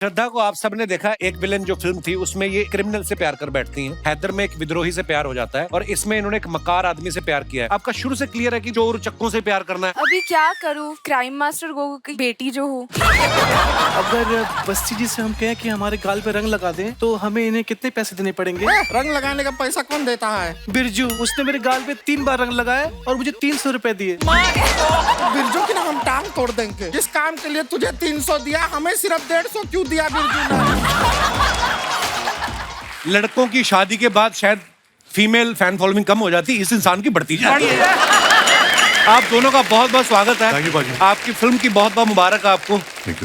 श्रद्धा को आप सबने देखा, एक विलेन जो फिल्म थी उसमें ये क्रिमिनल से प्यार कर बैठती हैं। हैदर में एक विद्रोही से प्यार हो जाता है और इसमें इन्होंने एक मकार आदमी से प्यार किया है। आपका शुरू से क्लियर है कि चोर चक्कों से प्यार करना है। अभी क्या करूँ, क्राइम मास्टर गोगो की बेटी जो हूँ। अगर बस्ती जी से हम कहें कि हमारे गाल पे रंग लगा दें तो हमें इन्हें कितने पैसे देने पड़ेंगे? रंग लगाने का पैसा कौन देता है? बिरजू, उसने मेरे गाल पे 3 बार रंग लगाया और मुझे 300 रुपए दिए। बिरजू की ना हम टांग तोड़ देंगे। जिस काम के लिए तुझे 300 दिया, हमें सिर्फ 150 क्यों दिया बिरजू ने? लड़कों की शादी के बाद शायद फीमेल फैन फॉलोइंग कम हो जाती, इस इंसान की बढ़ती जाती है। आप दोनों का बहुत बहुत स्वागत है। Thank you, बाजी। आपकी फिल्म की बहुत बहुत मुबारक आपको।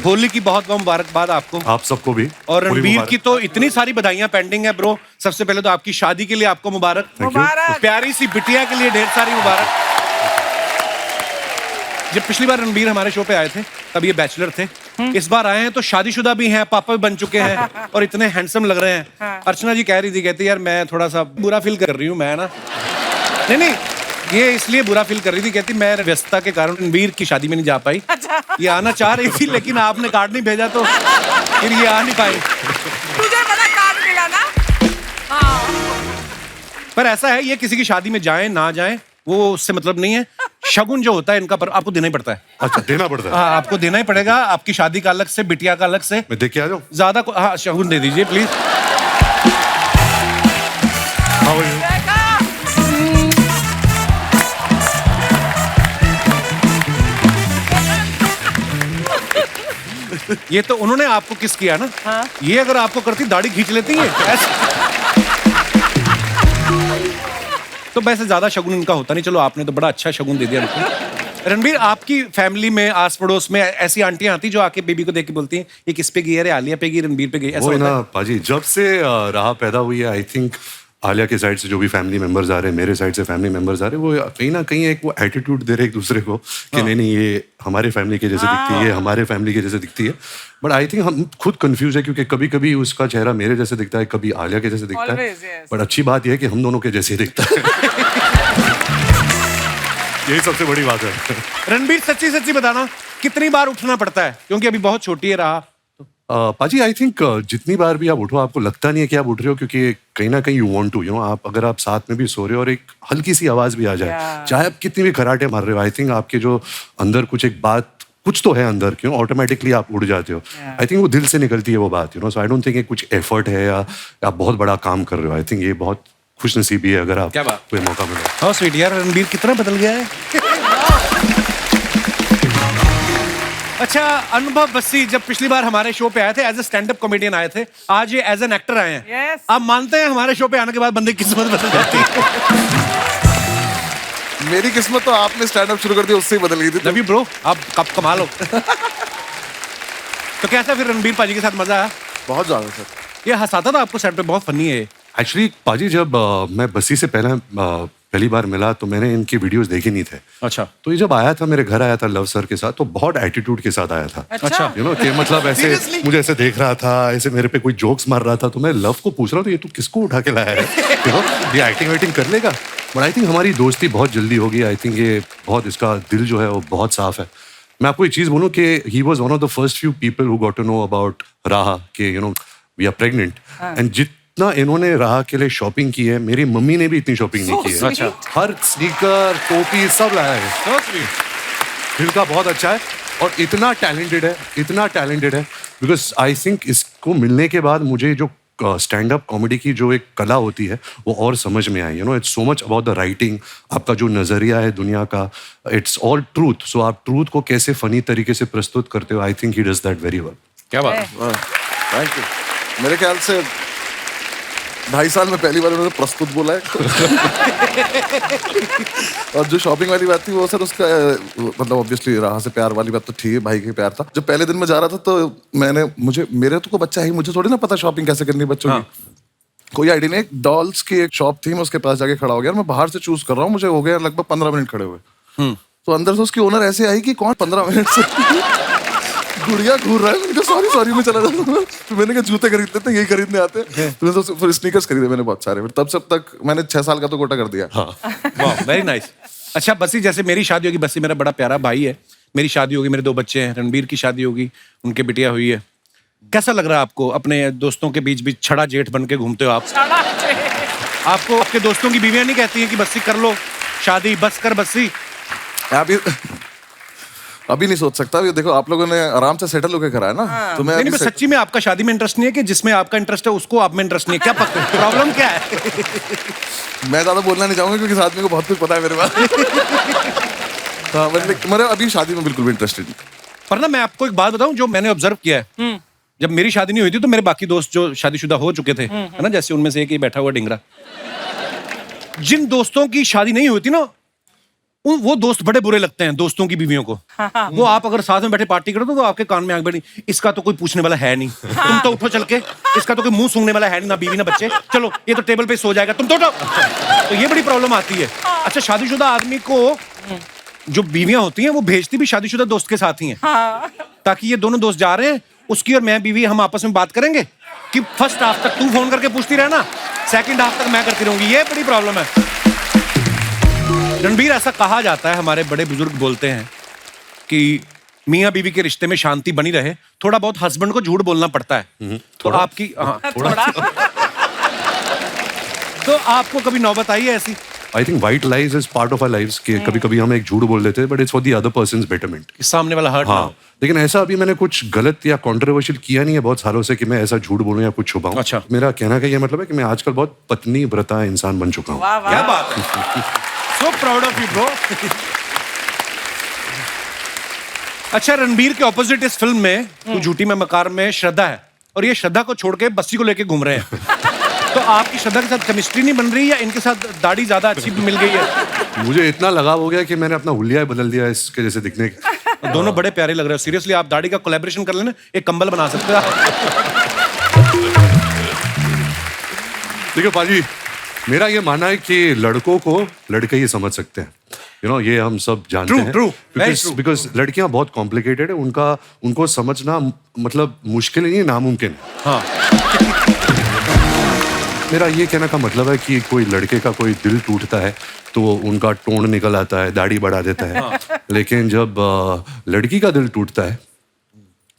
होली की बहुत बहुत मुबारकबाद आपको। आप सबको भी। और रणबीर की तो इतनी सारी बधाइयां पेंडिंग है ब्रो। सबसे पहले तो आपकी शादी के लिए आपको मुबारक। प्यारी सी बिटिया के लिए ढेर सारी मुबारक। जब पिछली बार रणबीर हमारे शो पे आए थे तब ये बैचलर थे। इस बार आए हैं तो शादीशुदा भी हैं, पापा भी बन चुके हैं और इतने हैंडसम लग रहे हैं। अर्चना जी कह रही थी, कहती यार मैं थोड़ा सा बुरा फील कर रही हूँ, मैं ना नहीं ये इसलिए बुरा फील कर रही थी, कहती मैं व्यस्तता के कारण रणबीर की शादी में नहीं जा पाई। ये आना चाह रही थी लेकिन आपने कार्ड नहीं भेजा तो फिर ये आ नहीं पाई। तुझे पता कार्ड मिला ना? पर ऐसा है, ये किसी की शादी में जाएं ना जाएं वो उससे मतलब नहीं है। शगुन जो होता है इनका पर आपको देना ही पड़ता है। अच्छा, देना पड़ता है। हाँ, आपको देना ही पड़ेगा। आपकी शादी का अलग से, बिटिया का अलग से। मैं देख के आ जाऊँ? ज्यादा हाँ, शगुन दे दीजिए प्लीज। How are you? ये तो उन्होंने आपको किस किया ना। हाँ? ये अगर आपको करती दाढ़ी खींच लेती है तो वैसे ज्यादा शगुन इनका होता नहीं। चलो आपने तो बड़ा अच्छा शगुन दे दिया इनको। रणबीर, आपकी फैमिली में आस पड़ोस में ऐसी आंटियां आती जो आके बेबी को देख के बोलती हैं ये किस पे गई है? आलिया पे गई, रणबीर पे गई, ऐसा वो होता ना है? पाजी, जब से राह पैदा हुई है, आई थिंक आलिया के साइड से जो भी फैमिली मेंबर्स आ रहे हैं, मेरे साइड से फैमिली मेंबर्स आ रहे हैं, वो कहीं ना कहीं एक वो एटीट्यूड दे रहे एक दूसरे को कि नहीं ये हमारे फैमिली के जैसे दिखती है, हमारे फैमिली के जैसे दिखती है। बट आई थिंक हम खुद कंफ्यूज है क्योंकि कभी कभी उसका चेहरा मेरे जैसे दिखता है, कभी आलिया के जैसे दिखता है। बट अच्छी बात यह है कि हम दोनों के जैसे ही दिखता है। यही सबसे बड़ी बात है। रणबीर, सच्ची सच्ची बताना कितनी बार उठना पड़ता है? क्योंकि अभी बहुत छोटी है राह। पाजी, आई थिंक जितनी बार भी आप उठो आपको लगता नहीं है कि आप उठ रहे हो, क्योंकि कहीं ना कहीं यू वांट टू, आप अगर आप साथ में भी सो रहे हो और एक हल्की सी आवाज भी आ जाए, चाहे आप कितनी भी खराटे मार रहे हो, आई थिंक आपके जो अंदर कुछ एक बात कुछ तो है अंदर, क्यों ऑटोमेटिकली आप उड़ जाते हो। आई थिंक वो दिल से निकलती है वो बात, सो आई डोंट थिंक ये कुछ एफर्ट है या आप बहुत बड़ा काम कर रहे हो। आई थिंक ये बहुत खुश नसीबी है अगर आप कोई मौका मिले। हाँ स्वीट यार, रणबीर कितना बदल गया है। अच्छा, अनुभव बस्सी जब पिछली बार हमारे शो पे आए थे as a stand up comedian आए थे, आज ये एज एन एक्टर आए हैं। आप मानते हैं हमारे शो पे आने के बाद बंदे की किस्मत बदल जाती है? मेरी किस्मत तो आपने स्टैंड अप शुरू कर दिया उससे ही बदल गई थी। तभी ब्रो, आप कब कमाल हो। तो कैसा फिर रणबीर पाजी के साथ मजा आया? बहुत ज्यादा सर। ये हंसाता था आपको सेट पे, बहुत फनी है। एक्चुअली पाजी, जब मैं बस्सी से पहली बार मिला तो मैंने इनकी वीडियोस देखे नहीं थे। अच्छा। तो ये जब आया था, मेरे घर आया था लव सर के साथ, तो बहुत एटीट्यूड के साथ आया था। अच्छा। कि मतलब ऐसे मुझे ऐसे देख रहा था, ऐसे मेरे पे कोई जोक्स मार रहा था, तो मैं लव को पूछ रहा हूँ तो ये तू किसको उठा के लाया है? ये एक्टिंग वेटिंग कर लेगा। बट आई थिंक हमारी दोस्ती बहुत जल्दी होगी। आई थिंक ये बहुत, इसका दिल जो है वो बहुत साफ है। मैं आपको एक चीज बोलूँ कि he was one of the first few people who got to know about राह के वी आर प्रेग्नेंट। एंड जितना इन्होंने राह के लिए शॉपिंग की है, मेरी मम्मी ने भी इतनी शॉपिंग नहीं की है। अच्छा। हर स्नीकर, टोपी सब लाया है। दिल का बहुत अच्छा है और इतना टैलेंटेड है बिकॉज आई थिंक इसको मिलने के बाद मुझे जो स्टैंड अप कॉमेडी की जो एक कला होती है वो और समझ में आई। It's so much about the writing, आपका जो नजरिया है दुनिया का, इट्स ऑल ट्रूथ। सो आप ट्रूथ को कैसे फनी तरीके से प्रस्तुत करते हो, I think he does that very well. क्या बात है। Thank you. मेरे ख्याल से 2.5 साल में पहली बार उन्होंने प्रस्तुत बोला है। और जो शॉपिंग वाली बात थी वो सर उसका मतलब ऑब्वियसली राह से प्यार वाली बात तो ठीक है, भाई के प्यार था। जब पहले दिन में जा रहा था तो मेरे तो को बच्चा है, मुझे थोड़ी ना पता शॉपिंग कैसे करनी है बच्चों की। कोई आइडिया नहीं। एक डॉल्स की एक शॉप थी, मैं उसके पास जाके खड़ा हो गया। मैं बाहर से चूज कर रहा हूँ, मुझे हो गया लगभग 15 मिनट खड़े हुए। तो अंदर से उसकी ओनर ऐसे आई कि कौन 15 मिनट से गुड़िया घूर रहा है। मैंने कहा सॉरी मैं चला जाऊंगा। तो मैंने कहा जूते खरीद लेते हैं, यही खरीदने आते हैं। तो फिर स्नीकर्स खरीदे मैंने बहुत सारे। तब सब तक मैंने 6 साल का तो कोटा कर दिया। वाह, वेरी नाइस। अच्छा बस्सी, जैसे मेरी शादी होगी, बस्सी मेरा बड़ा प्यारा भाई है, मेरी शादी होगी, मेरे 2 बच्चे हैं, रणबीर की शादी होगी, उनकी बिटिया हुई है। कैसा लग रहा है आपको अपने दोस्तों के बीच बीच छड़ा जेठ बन के घूमते हो आप? आपको आपके दोस्तों की बीवियां नहीं कहती हैं कि बस्सी कर लो शादी, बस कर बस्सी? अभी नहीं सोच सकता। अभी देखो आप लोगों ने आराम से सेटल होकर करा है ना, तो मैं नहीं अभी नहीं, सच्ची में आपका शादी में इंटरेस्ट नहीं है कि जिसमें आपका इंटरेस्ट है उसको आप में इंटरेस्ट नहीं है? क्या प्रॉब्लम क्या है? मैं ज्यादा बोलना नहीं चाहूंगा क्योंकि इस आदमी को बहुत कुछ पता है मेरे बारे में। हाँ, मेरे अभी शादी में बिल्कुल भी इंटरेस्टेड नहीं। पर ना मैं आपको एक बात बताऊं जो मैंने ऑब्जर्व किया है, जब मेरी शादी नहीं हुई थी तो मेरे बाकी दोस्त जो शादीशुदा हो चुके थे, है ना, जैसे उनमें से एक ही बैठा हुआ डिंगरा, जिन दोस्तों की शादी नहीं हुई थी ना, वो दोस्त बड़े बुरे लगते हैं दोस्तों की बीवियों को। वो आप अगर साथ में बैठे पार्टी करो तो आपके कान में आंख बैठी, इसका तो कोई पूछने वाला है नहीं, तुम तो उठो चल के, इसका तो कोई मुंह सूंघने वाला है नहीं, ना बीवी ना बच्चे, चलो ये तो टेबल पे सो जाएगा, तुम तो उठो। तो ये बड़ी प्रॉब्लम आती है। अच्छा, शादीशुदा आदमी को जो बीवियां होती हैं वो भेजती भी शादीशुदा दोस्त के साथ ही हैं, ताकि ये दोनों दोस्त जा रहे हैं, उसकी और मैं बीवी हम आपस में बात करेंगे कि फर्स्ट हाफ तक तू फोन करके पूछती रहना, सेकंड हाफ तक मैं करती रहूंगी। ये बड़ी प्रॉब्लम है। रणबीर, ऐसा कहा जाता है, हमारे बड़े बुजुर्ग बोलते हैं कि मियाँ बीवी के रिश्ते में शांति बनी रहे, थोड़ा बहुत हस्बैंड को झूठ बोलना पड़ता है। तो आपकी तो आपको कभी नौबत आई है ऐसी? I think white lies is part of our lives कि कभी कभी हम एक झूठ बोल देते हैं, but it's for the other person's betterment. सामने वाला हर्ट हाँ, लेकिन ऐसा अभी मैंने कुछ गलत या कॉन्ट्रोवर्शियल किया नहीं है बहुत सालों से कि मैं ऐसा झूठ बोलूं या कुछ छुपाऊं। अच्छा। मेरा कहना का ये मतलब है कि मैं आजकल बहुत पत्नी व्रता इंसान बन चुका हूँ। क्या बात है, so proud of you bro. अच्छा, रणबीर के ऑपोजिट इस फिल्म में तू झूठी में मकार में श्रद्धा है, और ये श्रद्धा को छोड़ के बस्सी को लेके घूम रहे हैं। तो आपकी श्रद्धा के साथ केमिस्ट्री नहीं बन रही या इनके साथ दाढ़ी ज्यादा अच्छी मिल गई है? मुझे इतना लगाव हो गया कि मैंने अपना हुलिया बदल दिया इसके जैसे दिखने का। दोनों बड़े प्यारे लग रहे हो। सीरियसली आप दाढ़ी का कोलैबोरेशन कर लेना, एक कंबल बना सकते हो। देखो पाजी, मेरा ये मानना है कि लड़कों को लड़के ही समझ सकते हैं, यू नो, ये हम सब जानते हैं। True, very true. बिकॉज लड़कियां बहुत कॉम्प्लिकेटेड है, उनको समझना मतलब मुश्किल नहीं है, नामुमकिन है। हाँ, मेरा ये कहने का मतलब है कि कोई लड़के का कोई दिल टूटता है तो उनका टोन निकल आता है, दाढ़ी बढ़ा देता है। लेकिन जब लड़की का दिल टूटता है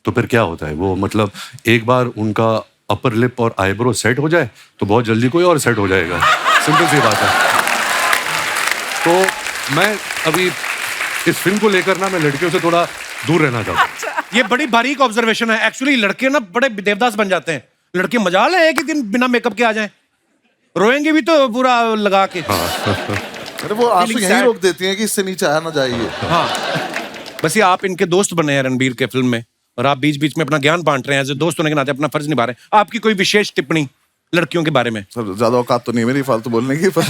तो फिर क्या होता है, वो मतलब एक बार उनका अपर लिप और आईब्रो सेट हो जाए तो बहुत जल्दी कोई और सेट हो जाएगा। सिंपल सी बात है। तो मैं अभी इस फिल्म को लेकर ना, मैं लड़कियों से थोड़ा दूर रहना चाहता हूँ। ये बड़ी बारीक ऑब्जर्वेशन है। एक्चुअली लड़के ना बड़े देवदास बन जाते हैं। लड़के मजाल है एक ही दिन बिना मेकअप के आ जाएं, रोएंगे भी तो पूरा लगा के। अरे वो आंसू यहीं रोक देती हैं कि इससे नीचे आया ना जाइए। हाँ, बस ये आप इनके दोस्त बने हैं रणबीर के फिल्म में, और आप बीच बीच में अपना ज्ञान बांट रहे हैं, दोस्त होने के नाते अपना फर्ज निभा रहे हैं। आपकी कोई विशेष टिप्पणी लड़कियों के बारे में? सर ज्यादा औकात तो नहीं मेरी फालतू बोलने की, पर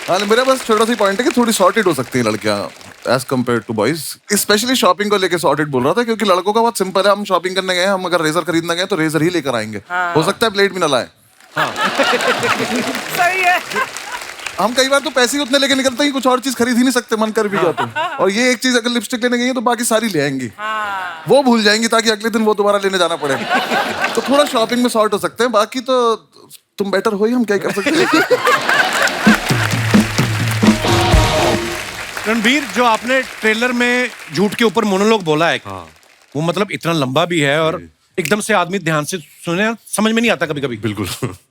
हाँ, मेरा बस छोटा सा पॉइंट है कि थोड़ी सॉर्टेड हो सकती है लड़कियां as compared to boys. Specially shopping को लेके सॉर्टेड बोल रहा था, क्योंकि लड़कों का बहुत सिंपल है। हम शॉपिंग करने गए, हम अगर रेजर खरीदने गए तो रेजर ही लेकर आएंगे। हो सकता है ब्लेड भी ना लाए। सही है। हम कई बार तो पैसे ही उतने लेके निकलते हैं, कुछ और चीज खरीद ही नहीं सकते, मन कर भी जाते हैं। और ये एक चीज अगर लिपस्टिक लेने गई है तो बाकी सारी ले आएंगी, वो भूल जाएंगी ताकि अगले दिन वो दोबारा लेने जाना पड़े। तो थोड़ा शॉपिंग में सॉर्ट हो सकते हैं, बाकी तो तुम बेटर हो ही, हम क्या कर सकते हैं। रणबीर, जो आपने ट्रेलर में झूठ के ऊपर मोनोलॉग बोला है, वो मतलब इतना लंबा भी है और एकदम से आदमी ध्यान से सुने, समझ में नहीं आता कभी कभी। बिल्कुल।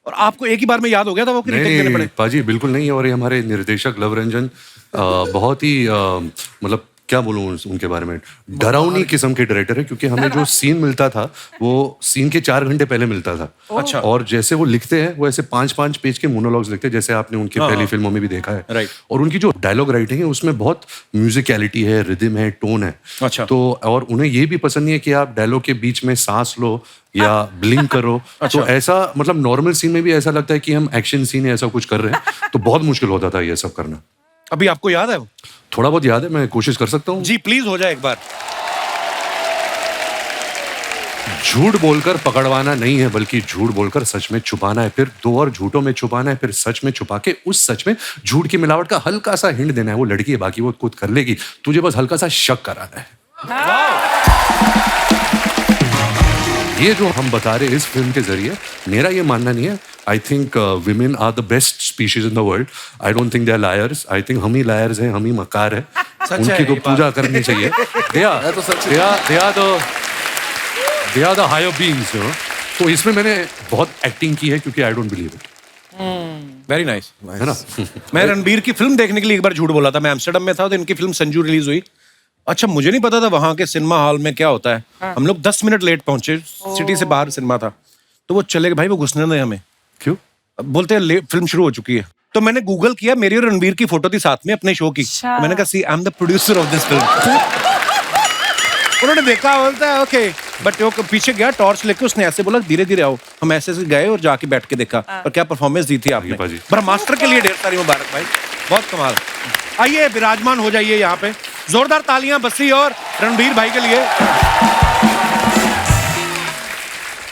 और आपको एक ही बार में याद हो गया था वो कि रीटेक देने पड़े? पाजी बिल्कुल नहीं। और ये हमारे निर्देशक लव रंजन बहुत ही मतलब क्या बोलूं उनके बारे में, डरावनी किस्म के डायरेक्टर है, क्योंकि हमें जो सीन मिलता था वो सीन के 4 घंटे पहले मिलता था। अच्छा। और जैसे वो लिखते हैं वो ऐसे 5-5 पेज के मोनोलॉग्स लिखते हैं, जैसे आपने उनकी पहली फिल्मों में भी देखा है। राइट। और उनकी जो डायलॉग राइटिंग है उसमें बहुत म्यूजिकलिटी है, रिदम है, टोन है। अच्छा। तो और उन्हें ये भी पसंद नहीं है कि आप डायलॉग के बीच में सांस लो या ब्लिंक करो। अच्छा। तो ऐसा मतलब नॉर्मल सीन में भी ऐसा लगता है कि हम एक्शन सीन ऐसा कुछ कर रहे हैं, तो बहुत मुश्किल होता था ये सब करना। अभी आपको याद है वो? थोड़ा बहुत याद है, मैं कोशिश कर सकता हूँ। जी प्लीज हो जाए एक बार। झूठ बोलकर पकड़वाना नहीं है, बल्कि झूठ बोलकर सच में छुपाना है, फिर 2 और झूठों में छुपाना है, फिर सच में छुपा के उस सच में झूठ की मिलावट का हल्का सा हिंट देना है। वो लड़की है, बाकी वो खुद कर लेगी, तुझे बस हल्का सा शक कराना है। ये जो हम बता रहे हैं इस फिल्म के जरिए, मेरा ये मानना नहीं है। I think women are the best species in the world. I don't think they are liars. I think हम ही लायर्स हैं, हम ही मकार है। उनकी तो पूजा करनी चाहिए। They are the higher beings, you know. तो इसमें मैंने बहुत एक्टिंग की है क्योंकि I don't believe it, very nice. है ना। मैं रणबीर की फिल्म देखने के लिए एक बार झूठ बोला था। मैं एम्स्टर्डम में था तो इनकी फिल्म संजू रिलीज हुई। अच्छा, मुझे नहीं पता था वहां के सिनेमा हॉल में क्या होता है। हम लोग 10 मिनट लेट पहुंचे, सिटी से बाहर सिनेमा था। तो वो चले गए, भाई वो घुसने नहीं हमें। क्यों? बोलते हैं फिल्म शुरू हो चुकी है। तो मैंने गूगल किया, मेरी और रणबीर की फोटो थी साथ में अपने शो की। अच्छा। मैंने कहा see I am the producer of this film. उन्होंने देखा, बोलता है ओके, बट वो पीछे गया टॉर्च लेके, उसने ऐसे बोला धीरे धीरे आओ। हम ऐसे से गए और जाके बैठ के देखा। और क्या परफॉर्मेंस दी थी आपने। बाजी। ब्रह्मास्त्र के लिए ढेर सारी मुबारक भाई, बहुत कमाल। आइए विराजमान हो जाइए यहाँ पे। जोरदार तालियां बस्सी और रणबीर भाई के लिए।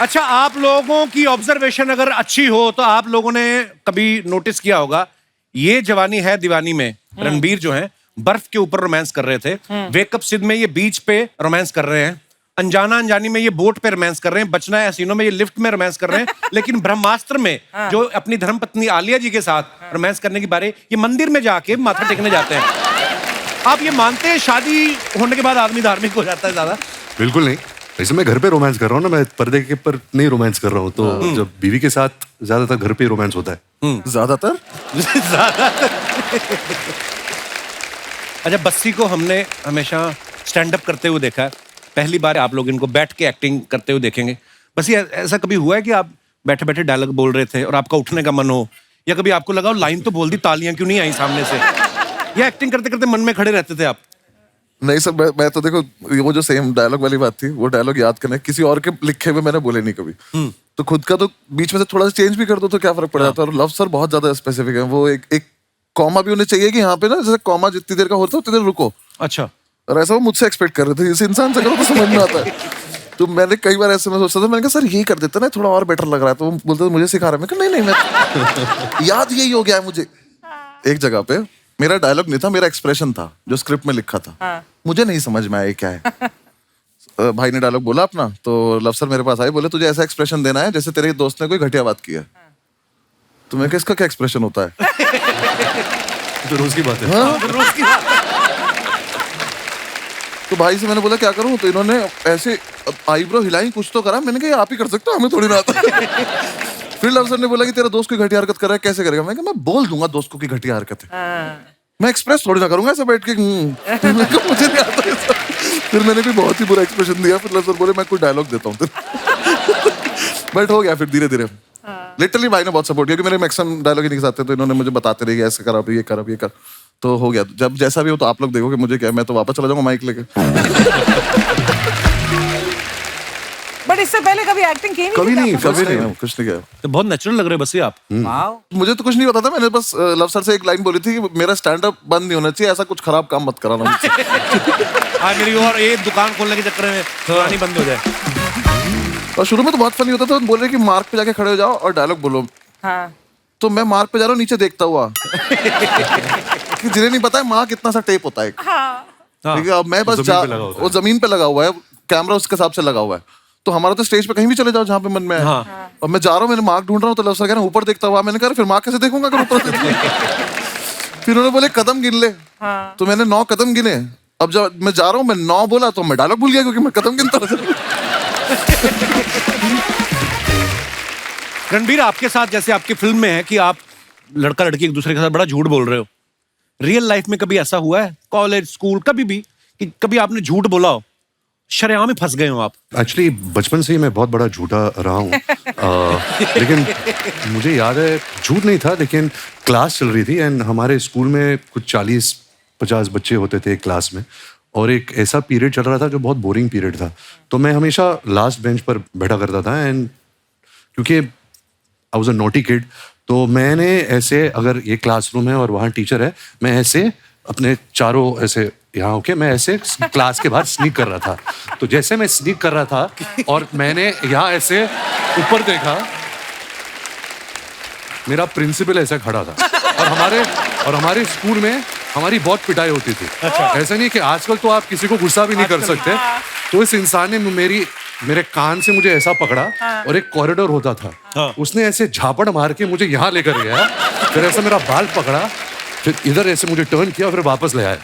अच्छा, आप लोगों की ऑब्जर्वेशन अगर अच्छी हो तो आप लोगों ने कभी नोटिस किया होगा, ये जवानी है दीवानी में रणबीर जो है बर्फ के ऊपर रोमांस कर रहे थे। वेकअप सिड में ये बीच पे रोमांस कर रहे हैं। अनजाना अनजानी में ये बोट पे रोमांस कर रहे हैं। बचना है हसीनों में ये लिफ्ट में रोमांस कर रहे हैं। लेकिन ब्रह्मास्त्र में जो अपनी धर्मपत्नी आलिया जी के साथ रोमांस करने की बारे, ये मंदिर में जाके माथा टेकने जाते हैं। आप ये मानते हैं शादी होने के बाद आदमी धार्मिक हो जाता है ज्यादा? बिल्कुल नहीं। वैसे मैं घर पे रोमांस कर रहा हूँ ना, मैं पर्दे के पर नहीं रोमांस कर रहा हूँ। तो जब बीवी के साथ ज्यादातर घर पे रोमांस होता है। ज्यादातर अच्छा, बस्सी को हमने हमेशा स्टैंड अप करते हुए देखा है। पहली बार आप लोग इनको बैठ के एक्टिंग करते हुए देखेंगे। बस्सी, ऐसा कभी हुआ है कि आप बैठे बैठे डायलॉग बोल रहे थे और आपका उठने का मन हो, या कभी आपको लगा लाइन तो बोल दी, तालियां क्यों नहीं आई सामने से, या एक्टिंग करते करते मन में खड़े रहते थे आप? नहीं सर, मैं तो देखो, वो जो सेम डायलॉग वाली बात थी, वो डायलॉग याद करना, किसी और के लिखे हुए मैंने बोले नहीं कभी। तो खुद का तो बीच में से थोड़ा सा चेंज भी कर दो तो क्या फर्क पड़ जाता है। और लव सर बहुत ज्यादा स्पेसिफिक है। वो एक कॉमा भी उन्हें चाहिए कि यहाँ पे ना, जैसे कॉमा जितनी देर का होता है उतनी देर रुको। अच्छा। और ऐसा वो मुझसे एक्सपेक्ट कर रहे थे। इस इंसान से करो तो समझ में आता है। तो मैंने कई बार ऐसे में सोचता था, मैंने कहा सर ये कर देते ना, थोड़ा और बेटर लग रहा है। तो वो बोलते मुझे सिखा रहा है। मैं कहा नहीं मैं याद यही हो गया है मुझे। एक जगह पे मेरा डायलॉग नहीं था, मेरा एक्सप्रेशन था जो स्क्रिप्ट में लिखा था। मुझे नहीं समझ में आया क्या है। भाई ने डायलॉग बोला अपना, तो लव सर मेरे पास आए, बोले तुझे ऐसा एक्सप्रेशन देना है जैसे तेरे दोस्त ने कोई घटिया बात की है। तो मैं, इसका क्या एक्सप्रेशन होता है? तो रोज की बात है। रोज की बात। तो भाई से मैंने बोला क्या करूं, तो इन्होंने ऐसे आईब्रो हिलाई, कुछ तो करा। मैंने कहा ये आप ही कर सकते हो, हमें थोड़ी ना आता। फिर लव सर ने बोला कि तेरा दोस्त कोई घटिया हरकत कर रहा है, कैसे करेगा? मैं कहा मैं बोल दूंगा दोस्त को की घटिया हरकत है। मैं एक्सप्रेस थोड़ी ना करूंगा ऐसे बैठ के। मैं कहा मुझे नहीं आता ऐसा। फिर मैंने भी बहुत ही बुरा एक्सप्रेशन दिया। फिर लव सर बोले मैं कोई डायलॉग देता हूँ। बट हो गया फिर धीरे धीरे। लिटरली भाई ने बहुत सपोर्ट किया कि मेरे मैक्सिमम डायलॉग ही नहीं आते, तो इन्होंने मुझे बताते रहे ऐसे करा, ये कर, ये कर। तो हो गया। जब जैसा भी हो तो आप लोग देखोगे, मुझे क्या, मैं तो वापस चला जाऊंगा माइक लेके। बट इससे पहले कभी एक्टिंग की नहीं? कभी नहीं, कुछ नहीं किया। तो बहुत नेचुरल लग रहे बस्सी आप। मुझे तो कुछ नहीं पता था। मैंने बस लव सर से एक लाइन बोली थी कि मेरा स्टैंड अप बंद नहीं होना चाहिए, ऐसा कुछ खराब काम मत कराना मुझसे। आज मेरी और ये दुकान खोलने के चक्कर में पुरानी बंद हो जाए। और शुरू में तो बहुत फनी होता था। बोल रहे कि मार्क पे जाके खड़े हो जाओ और डायलॉग बोलो। हाँ। तो मैं मार्क पे जा रहा हूँ नीचे देखता हुआ कि जिन्हें नहीं पता है मार्क कितना सा टेप होता है। ठीक है, अब मैं बस वो जमीन पे लगा हुआ है, कैमरा उसके हिसाब से लगा हुआ है। तो हमारा तो स्टेज पे कहीं भी चले जाओ जहाँ पे मन में है। और मैं जा रहा हूँ, मैंने मार्क ढूंढ रहा हूँ, तो लव सर कह रहे हैं ऊपर देखता हुआ। मैंने कहा फिर मार्क कैसे देखूंगा अगर ऊपर से? फिर उन्होंने बोले कदम गिन ले। तो मैंने 9 कदम गिने। अब जब मैं जा रहा हूँ, मैं 9 बोला तो मैं डायलॉग भूल गया क्योंकि मैं कदम गिनता रहा। रणबीर, आपके साथ जैसे आपकी फिल्म में है कि आप लड़का लड़की एक दूसरे के साथ बड़ा झूठ बोल रहे हो, रियल लाइफ में कभी ऐसा हुआ है, कॉलेज स्कूल कभी भी, कि कभी आपने झूठ बोला हो, शरेआम में फंस गए हो आप? एक्चुअली बचपन से ही मैं बहुत बड़ा झूठा रहा हूँ। लेकिन मुझे याद है झूठ नहीं था, लेकिन क्लास चल रही थी एंड हमारे स्कूल में कुछ 40-50 बच्चे होते थे एक क्लास में, और एक ऐसा पीरियड चल रहा था जो बहुत बोरिंग पीरियड था। तो मैं हमेशा लास्ट बेंच पर बैठा करता था एंड क्योंकि I was a naughty kid, तो मैंने ऐसे, अगर ये क्लासरूम है और वहाँ टीचर है, मैं ऐसे अपने चारों ऐसे यहाँ होके मैं ऐसे क्लास के बाहर स्नीक कर रहा था। तो जैसे मैं स्नीक कर रहा था और मैंने यहाँ ऐसे ऊपर देखा, मेरा प्रिंसिपल ऐसा खड़ा था। और हमारे स्कूल में हमारी बहुत पिटाई होती थी। ऐसा नहीं कि आजकल तो आप किसी को गुस्सा भी नहीं कर सकते। तो इस इंसान ने मेरे कान से मुझे ऐसा पकड़ा, और एक कॉरिडोर होता था, उसने ऐसे झापड़ मार के मुझे यहाँ लेकर गया, फिर ऐसा मेरा बाल पकड़ा, फिर इधर ऐसे मुझे टर्न किया, फिर वापस ले आया।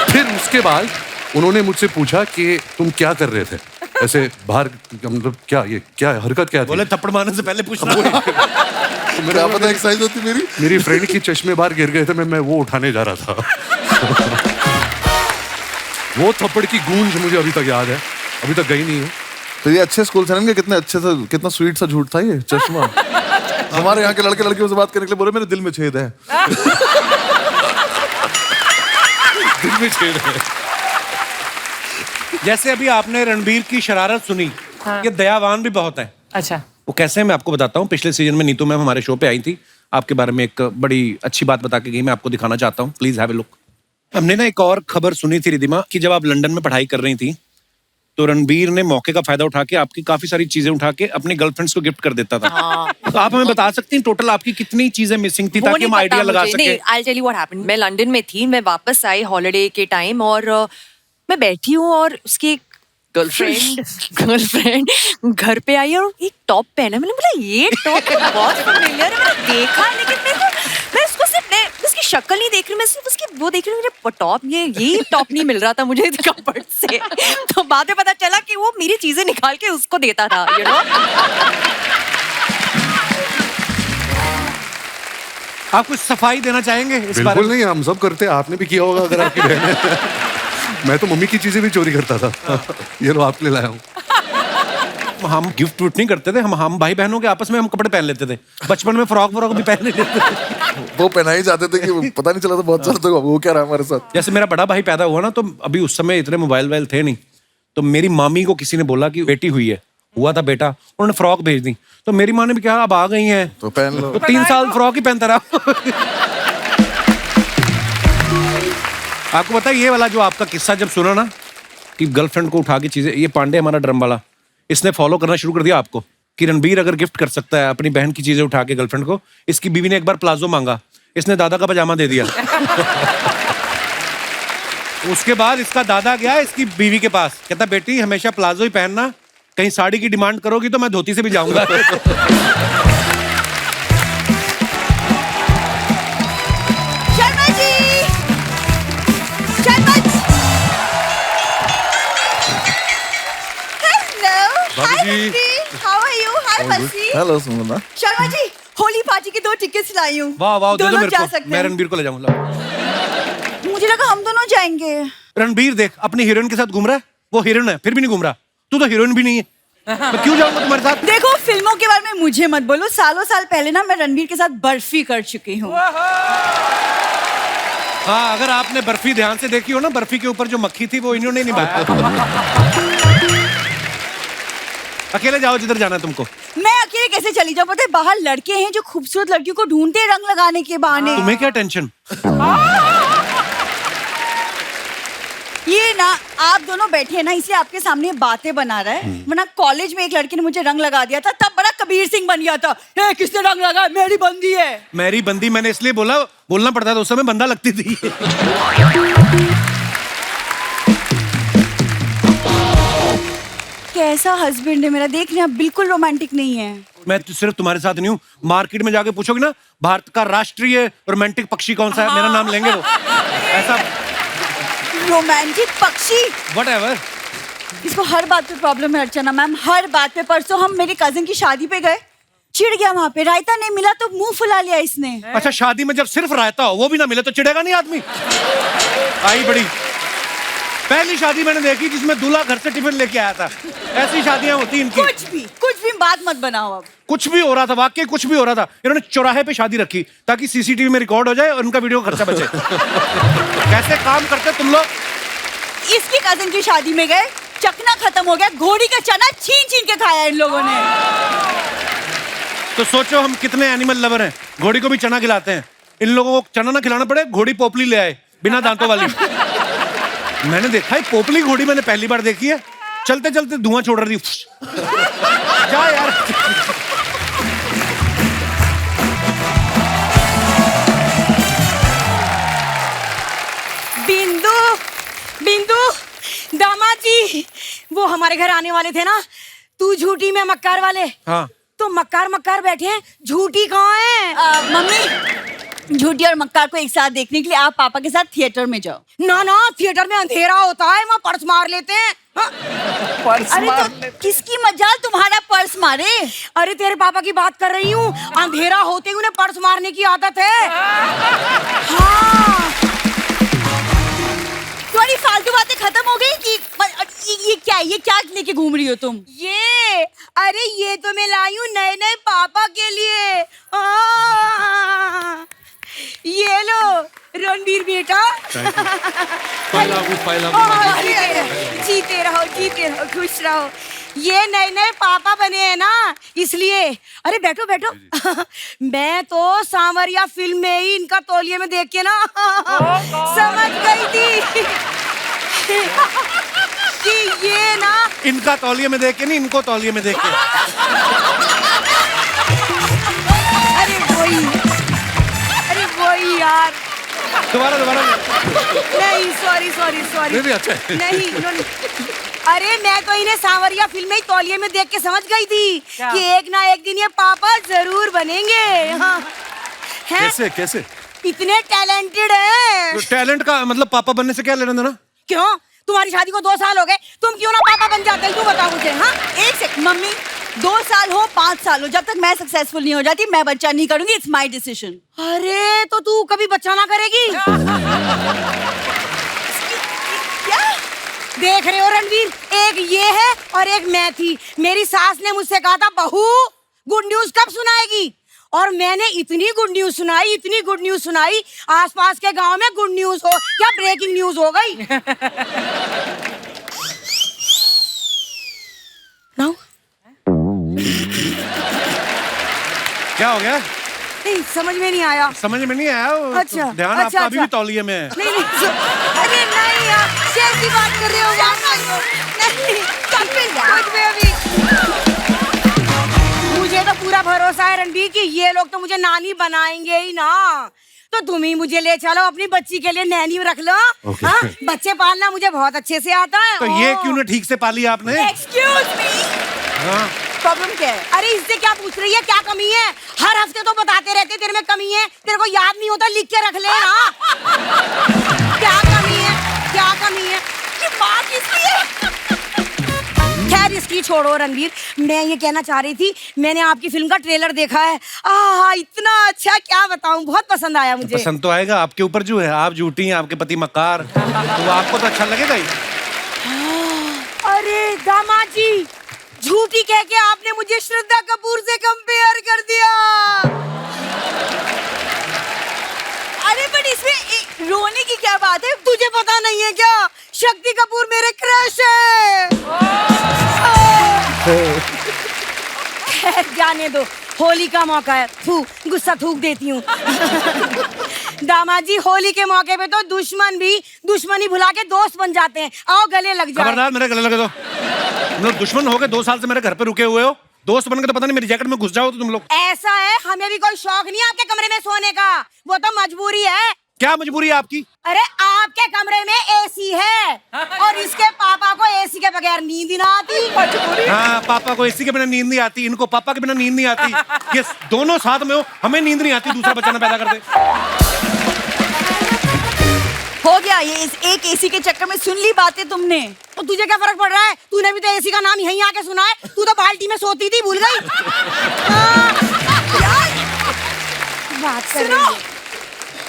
फिर उसके बाद उन्होंने मुझसे पूछा कि तुम क्या कर रहे थे। ऐसे बाहर मतलब क्या हरकत क्या थी? बोले थप्पड़ मारने से पहले पूछना। क्या पता एक्सरसाइज होती मेरी फ्रेंड की चश्मे बाहर गिर गए थे, मैं वो उठाने जा रहा था। वो थप्पड़ की गूंज मुझे अभी तक याद है, अभी तक गई नहीं है। तो ये अच्छे स्कूल से ना, कितने अच्छे से, कितना स्वीट सा झूठ था ये चश्मा। हमारे यहाँ के लड़के लड़कियों से बात करने के लिए बोले मेरे दिल में छेद है। दिल में छेद है। जैसे अभी आपने रणबीर की शरारत सुनी, ये दयावान भी बहुत है। अच्छा, वो कैसे है मैं आपको बताता हूँ। पिछले सीजन में नीतू मैम हमारे शो पे आई थी, आपके बारे में एक बड़ी अच्छी बात बता के गई, मैं आपको दिखाना चाहता हूँ, प्लीज हैव ए लुक। हमने ना एक और खबर सुनी थी रिदिमा कि जब आप लंदन में पढ़ाई कर रही थी तो रणबीर ने मौके का फायदा उठा के आपकी काफी सारी चीजें उठा के अपनी गर्लफ्रेंड्स को गिफ्ट कर देता था। तो आप हमें बता सकती हैं टोटल आपकी कितनी चीजें मिसिंग थी ताकि हम आइडिया लगा सके। I'll tell you what happened. मैं लंदन में थी, मैं वापस आई हॉलिडे के टाइम और मैं बैठी हूँ और उसकी गर्लफ्रेंड घर पे आई और एक टॉप पहना। मैंने बोला ये टॉप बहुत फेमिलियर है, मैंने देखा लेकिन मैं उसको सिर्फ उसकी शक्ल नहीं देख रही, मैं सिर्फ उसकी वो देख रही हूँ। मेरे टॉप ये टॉप नहीं मिल रहा था मुझे कपड़ से। तो बाद में पता चला कि वो मेरी चीजें निकाल के उसको देता था, you know? आप कुछ सफाई देना चाहेंगे इस बारे बिल्कुल में? नहीं, हम सब करते हैं, आपने भी किया होगा अगर आपकी बहन है। मैं तो मम्मी की चीजें भी चोरी करता था। ये लो आपके लिए लाया हूँ। हम गिफ्ट विफ्ट नहीं करते थे, हम भाई बहनों के आपस में हम कपड़े पहन लेते थे। बचपन में फ्रॉक भी पहन लेते थे। वो पहनाई जाते थे कि पता नहीं चला था बहुत साल तक वो क्या रहा हमारे साथ। जैसे मेरा बड़ा भाई पैदा हुआ ना, तो अभी उस समय इतने मोबाइल वाइल थे नहीं, तो मेरी मामी को किसी ने बोला कि बेटी हुआ था बेटा, उन्होंने फ्रॉक भेज दी। तो मेरी माँ ने भी कहा अब आ गई हैं तो पहन लो। तो 3 साल फ्रॉक ही पहनता रहा। आपको पता है ये वाला जो आपका किस्सा जब सुना ना कि गर्लफ्रेंड को उठा के चीजें, ये पांडे हमारा ड्रम वाला, इसने फॉलो करना शुरू कर दिया आपको कि रणबीर अगर गिफ्ट कर सकता है अपनी बहन की चीजें उठा के गर्लफ्रेंड को। इसकी बीवी ने एक बार प्लाजो मांगा, इसने दादा का पजामा दे दिया। उसके बाद इसका दादा गया इसकी बीवी के पास, कहता बेटी हमेशा प्लाजो ही पहनना, कहीं साड़ी की डिमांड करोगी तो मैं धोती से भी जाऊंगा। शर्मा जी, शर्मा जी, भाभी जी, हाउ आर यू? हाय बसी। हेलो सुमना। शर्मा जी, होली पार्टी की 2 टिकट्स लाई हूँ। वाह वाह, दे दो दोनों मेरे जा को, सकते मैं हैं। रणबीर को ले जाऊंगा। मुझे लगा हम दोनों जाएंगे। रणबीर देख अपनी हीरोइन के साथ घूम रहा है, वो हीरोइन है फिर भी नहीं घूम रहा, तू तो हीरोइन भी नहीं है, मैं क्यों जाऊंगा तुम्हारे साथ? देखो फिल्मों के बारे में मुझे मत बोलो, सालों साल पहले ना मैं रणबीर के साथ बर्फी कर चुकी हूँ। हाँ, अगर आपने बर्फी ध्यान से देखी हो ना, बर्फी के ऊपर जो मक्खी थी वो इन्होंने निभाया। अकेले जाओ जिधर जाना है तुमको। मैं अकेले कैसे चली जाऊँ? पता है बाहर लड़के हैं जो खूबसूरत लड़कियों को ढूंढते हैं रंग लगाने के बहाने। तुम्हें क्या टेंशन? ये ना आप दोनों बैठे हैं ना, इसलिए आपके सामने बातें बना रहा है, वरना कॉलेज में एक लड़के ने मुझे रंग लगा दिया था, तब बड़ा कबीर सिंह बन गया था। ए, किसने रंग लगाया? मेरी बंदी है। मेरी बंदी मैंने इसलिए बोलना पड़ता था, उस समय बंदा लगती थी। कैसा हस्बैंड है मेरा, देख रहे हैं, बिल्कुल रोमांटिक नहीं है। मैं तो सिर्फ तुम्हारे साथ नहीं हूँ, मार्केट में जाके पूछोगे ना भारत का राष्ट्रीय रोमांटिक पक्षी कौन सा है, मेरा नाम लेंगे वो। ऐसा रोमांटिक पक्षी, व्हाटएवर। इसको हर बात पे प्रॉब्लम है अर्चना मैम, हर बात पे। परसों हम मेरी कजिन की शादी पे गए, चिढ़ गया वहां पे, रायता नहीं मिला तो मुंह फुला लिया इसने। अच्छा, शादी में जब सिर्फ रायता हो वो भी ना मिले तो चिढ़ेगा नहीं आदमी? आई बड़ी पहली शादी मैंने देखी जिसमें दूल्हा घर से टिफिन लेके आया था। ऐसी शादियां होती इनकी। कुछ भी बात मत बनाओ अब। कुछ भी हो रहा था, वाकई कुछ भी हो रहा था। इन्होंने चौराहे पे शादी रखी ताकि सीसीटीवी में रिकॉर्ड हो जाए और उनका वीडियो खर्चा बचे। कैसे काम करते तुम लोग? इसकी कजिन की शादी में गए, चखना खत्म हो गया, घोड़ी का चना छीन छीन के खाया इन लोगों ने। तो सोचो हम कितने एनिमल लवर हैं, घोड़ी को भी चना खिलाते हैं। इन लोगों को चना ना खिलाना पड़े, घोड़ी पोपली ले आए बिना दांतों वाली। मैंने देखा है पोपली घोड़ी, मैंने पहली बार देखी है। चलते चलते धुआं छोड़ रही थी। जा यार। बिंदु, बिंदु, दामाद जी, वो हमारे घर आने वाले थे ना, तू झूठी में मक्कार वाले। हाँ, तो मक्कार मक्कार बैठे हैं, झूठी कहाँ है? मम्मी, झूठी और मक्कार को एक साथ देखने के लिए आप पापा के साथ थिएटर में जाओ। ना ना, थिएटर में अंधेरा होता है, वहाँ पर्स मार लेते हैं। पर्स अरे तो किसकी मजाल तुम्हारा पर्स मारे? अरे तेरे पापा की बात कर रही हूँ, अंधेरा होते ही उन्हें पर्स मारने की आदत है। हाँ। तुम्हारी फालतू बातें खत्म हो गई कि ये क्या लेके घूम रही हो तुम? अरे ये तो मैं लाई हूँ नए नए पापा के लिए। ये लो रणबीर बेटा। जीते रहो खुश रहो। ये नए नए पापा बने हैं ना इसलिए। अरे बैठो बैठो। मैं तो सांवरिया फिल्म में ही इनका तौलिए में देख के ना समझ गई थी कि ये ना इनका तौलिए में देख के नहीं, इनको तौलिए में देख के। अरे वही यार। दोबारा नहीं सॉरी नहीं अच्छा है। नहीं। अरे मैं तो इन्हें सांवरिया फिल्म में ही तौलिए में देख के समझ गई थी कि एक ना एक दिन ये पापा जरूर बनेंगे। हाँ। कैसे? इतने टैलेंटेड हैं। तो टैलेंट का मतलब पापा बनने से क्या लेना देना? क्यों? तुम्हारी शादी को 2 साल हो गए, तुम क्यों ना पापा बन जाते? तू बता मुझे। हाँ, एक सेकंड मम्मी, 2 साल हो 5 साल हो, जब तक मैं सक्सेसफुल नहीं हो जाती मैं बच्चा नहीं करूंगी। It's my decision. अरे तो तू कभी बच्चा ना करेगी? क्या देख रहे हो रणवीर, एक ये है और एक मैं थी। मेरी सास ने मुझसे कहा था बहू गुड न्यूज कब सुनाएगी, और मैंने इतनी गुड न्यूज सुनाई आसपास के गांव में गुड न्यूज हो क्या ब्रेकिंग न्यूज हो गई। नाउ क्या हो गया? नहीं समझ में नहीं आया। समझ में नहीं आया? अच्छा, ध्यान अच्छा, आपका अभी भी अच्छा। तौलिए में है। नहीं अरे नहीं यार, कैसी बात कर रहे हो यार? नहीं कुछ भी अभी। मुझे तो पूरा भरोसा है रणबीर कि ये लोग तो मुझे नानी बनाएंगे ही ना। तो तुम ही मुझे ले चलो, अपनी बच्ची के लिए नैनी रख लो। हाँ, बच्चे पालना मुझे बहुत अच्छे से आता है। तो ये क्यों ना ठीक से पाली आपने? एक्सक्यूज मी, हाँ। प्रॉब्लम क्या है? अरे इससे क्या पूछ रही है, क्या कमी है? हर हफ्ते तो बताते रहते तेरे में कमी है, तेरे को याद नहीं होता? लिख के रख ले ना। क्या कमी है? ये माँ किसकी है? खैर इसकी छोड़ो रणवीर, मैं ये कहना चाह रही थी, मैंने आपकी फिल्म का ट्रेलर देखा है। इतना अच्छा, क्या बताऊं, बहुत पसंद आया मुझे। पसंद तो आएगा, आपके ऊपर जो है, आप झूठी हैं, आपके पति मक्कार, तो आपको तो अच्छा लगेगा ही। अरे दामाद जी, झूठी कह के आपने मुझे श्रद्धा कपूर से कंपेयर कर दिया। अरे बट इसमें रोने की क्या बात है? तुझे पता नहीं है क्या, शक्ति कपूर मेरे क्रश है। खैर जाने दो, होली का मौका है, गुस्सा थूक देती हूँ। दामाद जी, होली के मौके पे तो दुश्मन भी दुश्मनी भुला के दोस्त बन जाते हैं। आओ गले लग जाओ। खबरदार मेरे गले लगे तो। तुम लोग दुश्मन हो गए, 2 साल से मेरे घर पे रुके हुए हो, दोस्त बन के तो पता नहीं मेरी जैकेट में घुस जाओ तो तुम लोग। ऐसा है, हमें भी कोई शौक नहीं है आपके कमरे में सोने का, वो तो मजबूरी है। क्या मजबूरी है आपकी? अरे आपके कमरे में एसी है और इसके पापा को एसी के बगैर नींद ही ना आती। हाँ, पापा को एसी के बिना नींद नहीं आती, इनको पापा के बिना नींद नहीं आती। ये दोनों साथ में हो, हमें नींद नहीं आती, दूसरा बच्चा ना पैदा कर दे। हो गया, ये इस एक एसी के चक्कर में सुन ली बातें तुमने। तो तुझे क्या फर्क पड़ रहा है? तूने भी तो एसी का नाम यहीं आके सुना है। तू तो बाल्टी में सोती थी, भूल गई? बात कर रही है।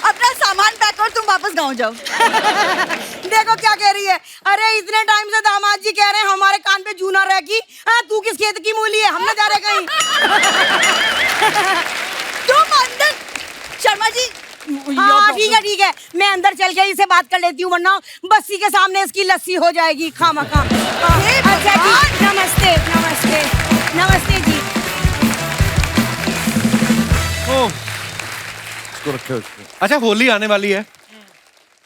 अपना सामान पैक कर, तुम वापस गाँव जाओ। देखो क्या कह रही है। अरे इतने टाइम से दामाद जी कह रहे हैं हमारे कान पे जूना रह की। तू किस खेत की मूली है, हम ना जा रहे कहीं। तुम अंदर, शर्मा जी। हाँ ठीक है, मैं अंदर चल के इसे बात कर लेती हूँ, वरना बस्ती के सामने इसकी लस्सी हो जाएगी खामखा। अच्छा जी, नमस्ते जी। इसको रखे उसको। अच्छा, होली आने वाली है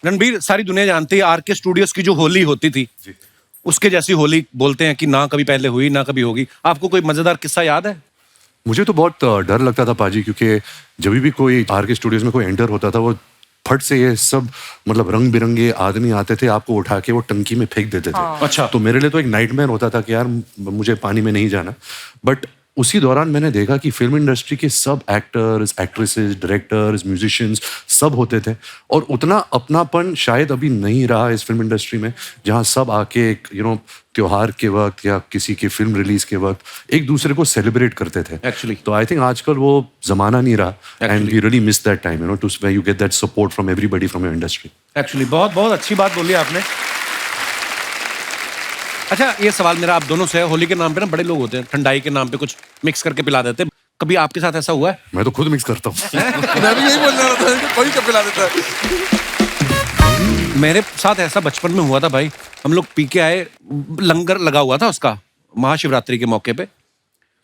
रणबीर, सारी दुनिया जानती है आरके स्टूडियोज की जो होली होती थी, उसके जैसी होली बोलते हैं कि ना कभी पहले हुई ना कभी होगी। आपको कोई मजेदार किस्सा याद है? मुझे तो बहुत डर लगता था पाजी, क्योंकि जब भी कोई आरके स्टूडियोज में कोई एंटर होता था, वो फट से ये सब मतलब रंग बिरंगे आदमी आते थे, आपको उठा के वो टंकी में फेंक देते थे। अच्छा। तो मेरे लिए तो एक नाइटमेयर होता था कि यार मुझे पानी में नहीं जाना। बट उसी दौरान मैंने देखा कि फिल्म इंडस्ट्री के सब एक्टर्स, एक्ट्रेसेस, डायरेक्टर्स, म्यूजिशियंस सब होते थे, और उतना अपनापन शायद अभी नहीं रहा इस फिल्म इंडस्ट्री में, जहाँ सब आके एक त्योहार के वक्त या किसी की फिल्म रिलीज के वक्त एक दूसरे को सेलिब्रेट करते थे Actually. तो आई थिंक आजकल वो जमाना नहीं रहा, and we really miss that time, to where you get that support from everybody from your industry. Actually बहुत बहुत अच्छी बात बोली आपने। अच्छा, ये सवाल मेरा आप दोनों से है। होली के नाम पे ना बड़े लोग होते हैं, ठंडाई के नाम पे कुछ मिक्स करके पिला देते हैं। कभी आपके साथ ऐसा हुआ है? मैं तो खुद मिक्स करता हूँ। मैं भी यही बोलने वाला था कि कोई कब पिला देता है। मेरे साथ ऐसा बचपन में हुआ था भाई। हम लोग पी के आए, लंगर लगा हुआ था उसका महाशिवरात्रि के मौके पे,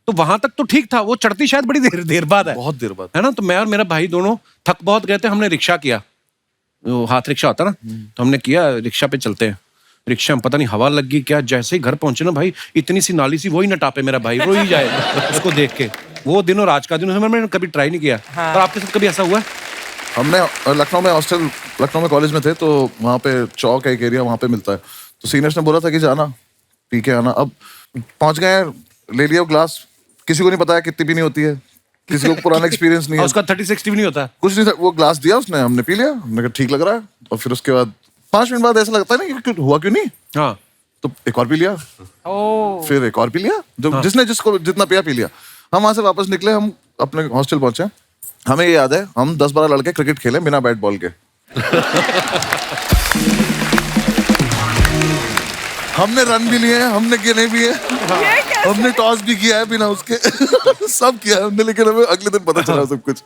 तो वहां तक तो ठीक था। वो चढ़ती शायद बड़ी देर बाद है, बहुत देर बाद, है ना। तो मैं और मेरा भाई दोनों थक बहुत गए थे, हमने रिक्शा किया, वो हाथ रिक्शा होता ना, तो हमने किया रिक्शा पे चलते हैं। रिक्शा में पता नहीं हवा लग गई क्या, जैसे ही घर पहुंचे ना भाई, इतनी सी नाली सी, वही न टापे मेरा भाई, रो ही जाए उसको देख के। वो दिन और आज का दिन मैंने कभी ट्राई नहीं किया। हाँ। और आपके साथ कभी ऐसा हुआ है? हमने लखनऊ में हॉस्टल, लखनऊ में कॉलेज में थे, तो वहाँ पे चौक है एक एरिया, वहाँ पे मिलता है। तो सीनियर्स ने बोला था कि जाना पी के आना। अब पहुंच गए, ले लिया ग्लास, किसी को नहीं पता है कितनी पीनी होती है, किसी को पुराना एक्सपीरियंस नहीं है, उसका 30-60 भी नहीं होता। कुछ नहीं था। वो ग्लास दिया उसने, हमने पी लिया, हमने कहा ठीक लग रहा है। और फिर उसके बाद 5 मिनट बाद ऐसा लगता है ना कि हुआ क्यों नहीं, हाँ, तो एक और पी लिया, ओह फिर एक और पी लिया, जो जिसने जिसको जितना पिया पी लिया। हम वहां से वापस निकले, हम अपने हॉस्टल पहुंचे। हमें ये याद है, हम 10-12 लड़के क्रिकेट खेले बिना बैट बॉल के। हमने रन भी लिए हैं, हमने गिने भी हैं, हमने टॉस भी किया है बिना उसके। सब किया है हमने, लेकिन हमें अगले दिन पता चला सब कुछ।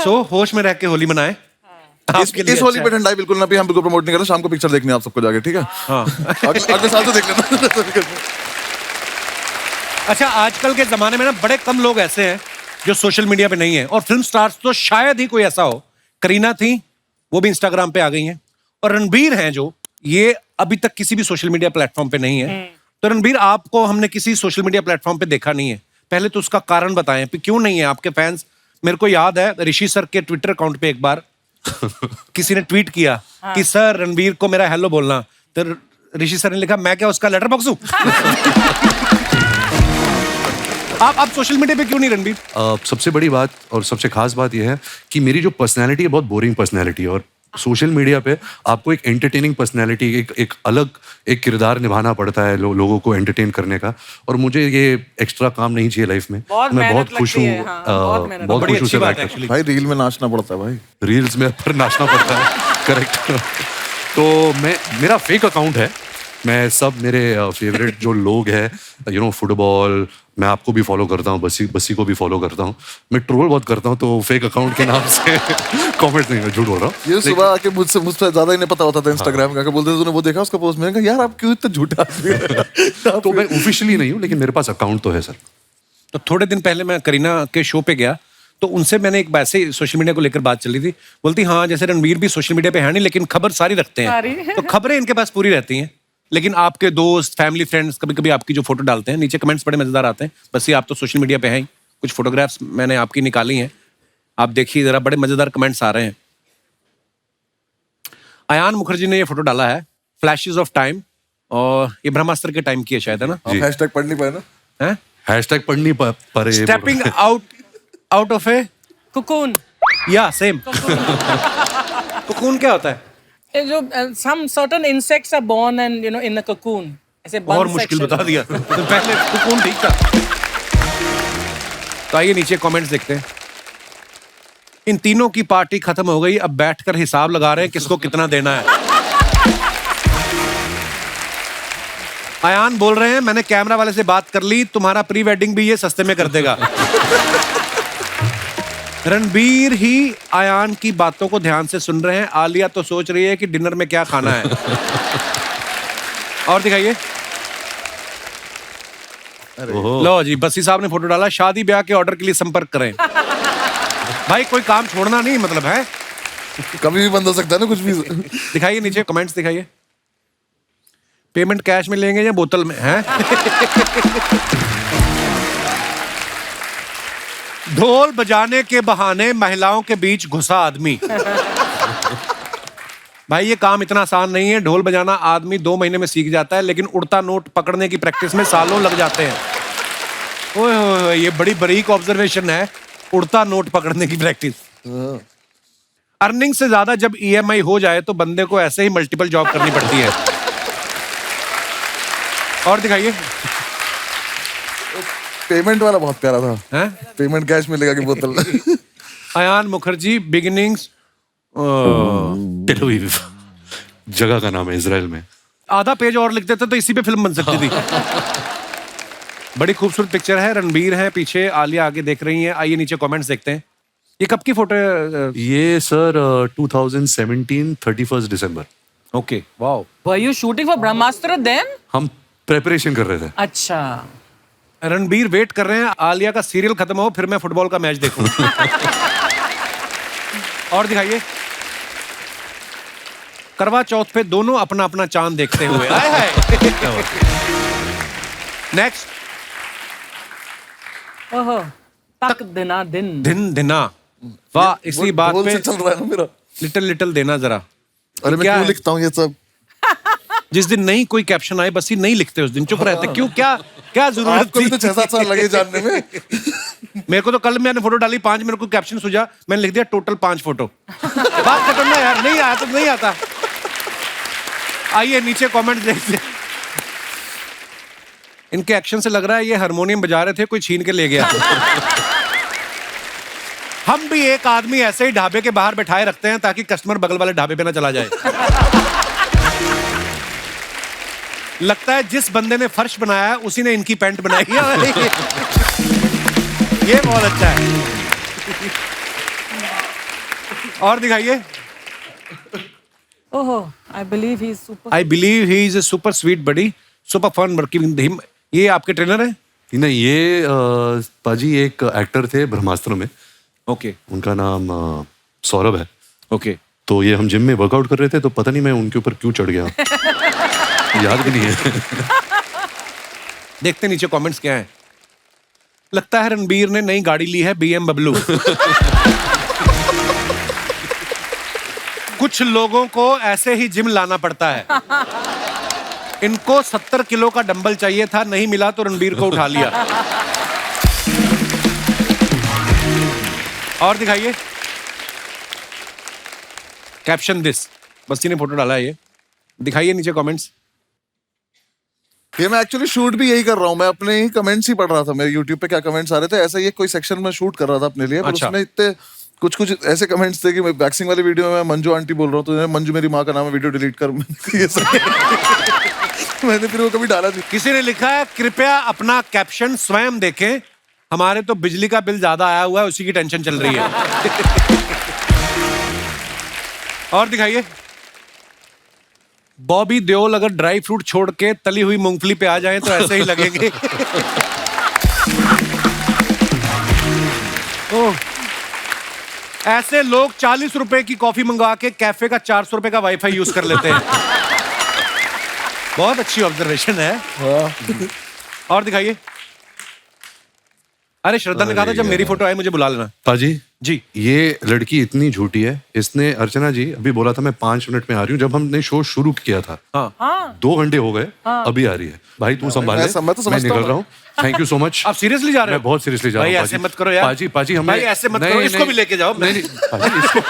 सो होश में रह के होली मनाए। इस होली पे ठंडाई बिल्कुल ना भी, हम बिल्कुल प्रमोट नहीं कर रहे। शाम को पिक्चर देखनी है आप सबको जाके, ठीक है? हाँ। अगले साल तो देख लेना। अच्छा, आजकल के जमाने में ना बड़े कम लोग ऐसे हैं जो सोशल मीडिया पे नहीं है, और फिल्म स्टार्स तो शायद ही कोई ऐसा हो। करीना थी, वो भी इंस्टाग्राम पे आ गई हैं, और रणबीर हैं जो, ये अभी तक किसी भी सोशल मीडिया प्लेटफॉर्म पे नहीं है। तो रणबीर, आपको हमने किसी सोशल मीडिया प्लेटफॉर्म पे देखा नहीं है, पहले तो उसका कारण बताएं, क्यों नहीं है? आपके फैंस, मेरे को याद है ऋषि सर के ट्विटर अकाउंट पे एक बार किसी ने ट्वीट किया कि सर रणबीर को मेरा हेलो बोलना, तो ऋषि सर ने लिखा, मैं क्या उसका लेटर बॉक्स हूं? आप सोशल मीडिया पे क्यों नहीं रणबीर? सबसे बड़ी बात और सबसे खास बात यह है कि मेरी जो पर्सनैलिटी है बहुत बोरिंग पर्सनैलिटी है, और सोशल मीडिया पे आपको एक एंटरटेनिंग पर्सनैलिटी, एक अलग एक किरदार निभाना पड़ता है लोगों को एंटरटेन करने का, और मुझे ये एक्स्ट्रा काम नहीं चाहिए लाइफ में। बहुत मैं मेहनत बहुत खुश लगती हूँ, है, हाँ, बहुत मेहनत। बहुत बड़ी खुश हूँ अच्छी सर बात है एक्टर। एक्चुअली। भाई रील में नाचना पड़ता है भाई। रील्स में पर नाचना पड़ता है, करेक्ट। तो मेरा फेक अकाउंट है, मैं सब मेरे फेवरेट जो लोग हैं, फुटबॉल, मैं आपको भी फॉलो करता हूँ, बस्सी को भी फॉलो करता हूँ, मैं ट्रोल बहुत करता हूँ, तो फेक अकाउंट के नाम से कमेंट नहीं, मैं झूठ बोल रहा हूँ। ये सुबह आके मुझसे ज्यादा ही नहीं पता होता था इंस्टाग्राम का, बोलते थे तूने वो देखा उसका पोस्ट, मैंने कहा यार आप क्यों इतना झूठा आदमी हो? तो मैं ऑफिशियली नहीं हूँ, लेकिन मेरे पास अकाउंट तो है सर। तो थोड़े दिन पहले मैं करीना के शो पे गया, तो उनसे मैंने एक वैसे सोशल मीडिया को लेकर बात चली थी। बोलती हाँ, जैसे रणबीर भी सोशल मीडिया पे है नहीं, लेकिन खबर सारी रखते हैं, तो खबरें इनके पास पूरी रहती हैं। लेकिन आपके दोस्त, फैमिली, फ्रेंड्स कभी कभी आपकी जो फोटो डालते हैं, नीचे कमेंट्स बड़े मजेदार आते हैं। बस ये आप तो सोशल मीडिया पे हैं ही। कुछ फोटोग्राफ्स मैंने आपकी निकाली हैं, आप देखिए जरा, बड़े मजेदार कमेंट्स आ रहे हैं। अयान मुखर्जी ने ये फोटो डाला है, फ्लैशेस ऑफ टाइम, और ये ब्रह्मास्त्र के टाइम की है शायद, है ना? आप हैशटैग पढ़ नहीं पाए ना? हैं? हैशटैग पढ़ नहीं पारे। Stepping out of A cocoon. या सेम। कुकून क्या होता है? जो some certain insects are born and in a cocoon. ऐसे और bun मुश्किल section. बता दिया। तो पहले कुकून ठीक था। तो आइए नीचे कमेंट्स देखते हैं। इन तीनों की पार्टी खत्म हो गई, अब बैठकर हिसाब लगा रहे हैं किसको कितना देना है। अयान बोल रहे हैं, मैंने कैमरा वाले से बात कर ली, तुम्हारा प्री वेडिंग भी ये सस्ते में कर देगा। रणबीर ही अयान की बातों को ध्यान से सुन रहे हैं, आलिया तो सोच रही है कि डिनर में क्या खाना है। और दिखाइए। लो जी, बस्सी साहब ने फोटो डाला, शादी ब्याह के ऑर्डर के लिए संपर्क करें। भाई कोई काम छोड़ना नहीं, मतलब है कभी भी बंद हो सकता है ना कुछ भी। दिखाइए नीचे कमेंट्स दिखाइए। पेमेंट कैश में लेंगे या बोतल में है? ढोल बजाने के बहाने महिलाओं के बीच घुसा आदमी। भाई ये काम इतना आसान नहीं है। ढोल बजाना आदमी 2 महीने में सीख जाता है, लेकिन उड़ता नोट पकड़ने की प्रैक्टिस में सालों लग जाते हैं। ओए ओए ये बड़ी बारीक ऑब्जर्वेशन है, उड़ता नोट पकड़ने की प्रैक्टिस। अर्निंग से ज्यादा जब ईएमआई हो जाए तो बंदे को ऐसे ही मल्टीपल जॉब करनी पड़ती है। और दिखाइए। पेमेंट वाला बहुत प्यारा था। हैं? पेमेंट कैश मिलेगा कि बोतल? Ayan Mukerji beginnings Tel Aviv जगह का नाम है इजराइल में। आधा पेज और लिख देते तो इसी पे फिल्म बन सकती थी। बड़ी खूबसूरत पिक्चर है, रणबीर है पीछे, आलिया आगे देख रही है। आइए नीचे कमेंट्स देखते हैं। ये कब की फोटो है? ये sir 2017 31 December. Okay wow. Were you shooting for Brahmastra then? हम प्रेपरेशन कर रहे थे। अच्छा। रणबीर वेट कर रहे हैं आलिया का सीरियल खत्म हो फिर मैं फुटबॉल का मैच देखूं। और दिखाइए। करवा चौथ पे दोनों अपना अपना चांद देखते हुए आए हैं। नेक्स्ट। ओहो, तक दिना दिन। दिन दिना। वाह, इसी बात ढोल पे से चल रहा है ना मेरा। लिटिल लिटिल देना जरा। अरे मैं क्या क्यों है? लिखता हूँ ये सब? जिस दिन नहीं कोई कैप्शन आए बस ही नहीं लिखते, उस दिन चुप रहते। क्यों, क्या क्या जरूरत आपको भी थी? तो 6-7 साल लगे जानने में। मेरे को तो कल मैंने फोटो डाली 5, मेरे को कैप्शन सुझा, मैंने लिख दिया टोटल 5 फोटो। बात खत्म ना यार, नहीं आया तो नहीं आता। आइए नीचे कमेंट देखते हैं। इनके एक्शन से लग रहा है ये हारमोनियम बजा रहे थे, कोई छीन के ले गया। हम भी एक आदमी ऐसे ही ढाबे के बाहर बैठाए रखते हैं ताकि कस्टमर बगल वाले ढाबे पे ना चला जाए। लगता है जिस बंदे ने फर्श बनाया है उसी ने इनकी पैंट बनाई है। ये बहुत अच्छा है। और दिखाइए। ओहो, I believe he's super. I believe he is a super sweet buddy, super fun working with him. ये आपके ट्रेनर है? नहीं, ये पाजी एक एक्टर थे ब्रह्मास्त्र में। ओके उनका नाम सौरभ है। ओके। तो ये हम जिम में वर्कआउट कर रहे थे तो पता नहीं मैं उनके ऊपर क्यों चढ़ गया। याद भी नहीं है। देखते नीचे कमेंट्स क्या है। लगता है रणबीर ने नई गाड़ी ली है, BMW। कुछ लोगों को ऐसे ही जिम लाना पड़ता है। इनको 70 किलो का डंबल चाहिए था, नहीं मिला तो रणबीर को उठा लिया। और दिखाइए। कैप्शन दिस, बस्ती ने फोटो डाला है ये। दिखाइए नीचे कमेंट्स। ये मैं एक्चुअली शूट भी यही कर रहा हूँ। मैं अपने ही कमेंट्स ही पढ़ रहा था, मेरे यूट्यूब पे क्या कमेंट्स आ रहे थे, ऐसा ही कोई सेक्शन में शूट कर रहा था अपने लिए। पर अच्छा। उसमें इतने कुछ ऐसे कमेंट्स थे कि मैं वैक्सिंग वाली वीडियो में मैं मंजू आंटी बोल रहा हूँ तो मंजू मेरी माँ का नाम है, वीडियो डिलीट कर। ये सब मैंने फिर वो कभी डाला नहीं। किसी ने लिखा है कृपया अपना कैप्शन स्वयं देखें, हमारे तो बिजली का बिल ज्यादा आया हुआ है, उसी की टेंशन चल रही है। और दिखाइए। बॉबी देओल अगर ड्राई फ्रूट छोड़ के तली हुई मूंगफली पे आ जाएं तो ऐसे ही लगेंगे। ओह, ऐसे लोग 40 रुपए की कॉफी मंगवा के कैफे का 400 रुपए का वाईफाई यूज कर लेते हैं। बहुत अच्छी ऑब्जर्वेशन है। और दिखाइए। अरे श्रद्धा ने कहा था जब मेरी फोटो आए मुझे बुला लेना। पाजी जी। ये लड़की इतनी झूठी है। इसने अर्चना जी अभी बोला था मैं 5 मिनट में आ रही हूँ। जब हमने शो शुरू किया था हाँ। 2 घंटे हो गए, अभी आ रही है। भाई तू संभाल ले, मैं तो मैं समझता निकल हूँ। रहा हूँ। Thank you so much. आप सीरियसली जा रहे हो? मैं बहुत सीरियसली जा रहा भाई हूँ। ऐसे मत करो यार। पाजी हमें भाई ऐसे मत नहीं, करो, नहीं, इसको भी लेके जाओ। नहीं, नहीं, पाजी, इसको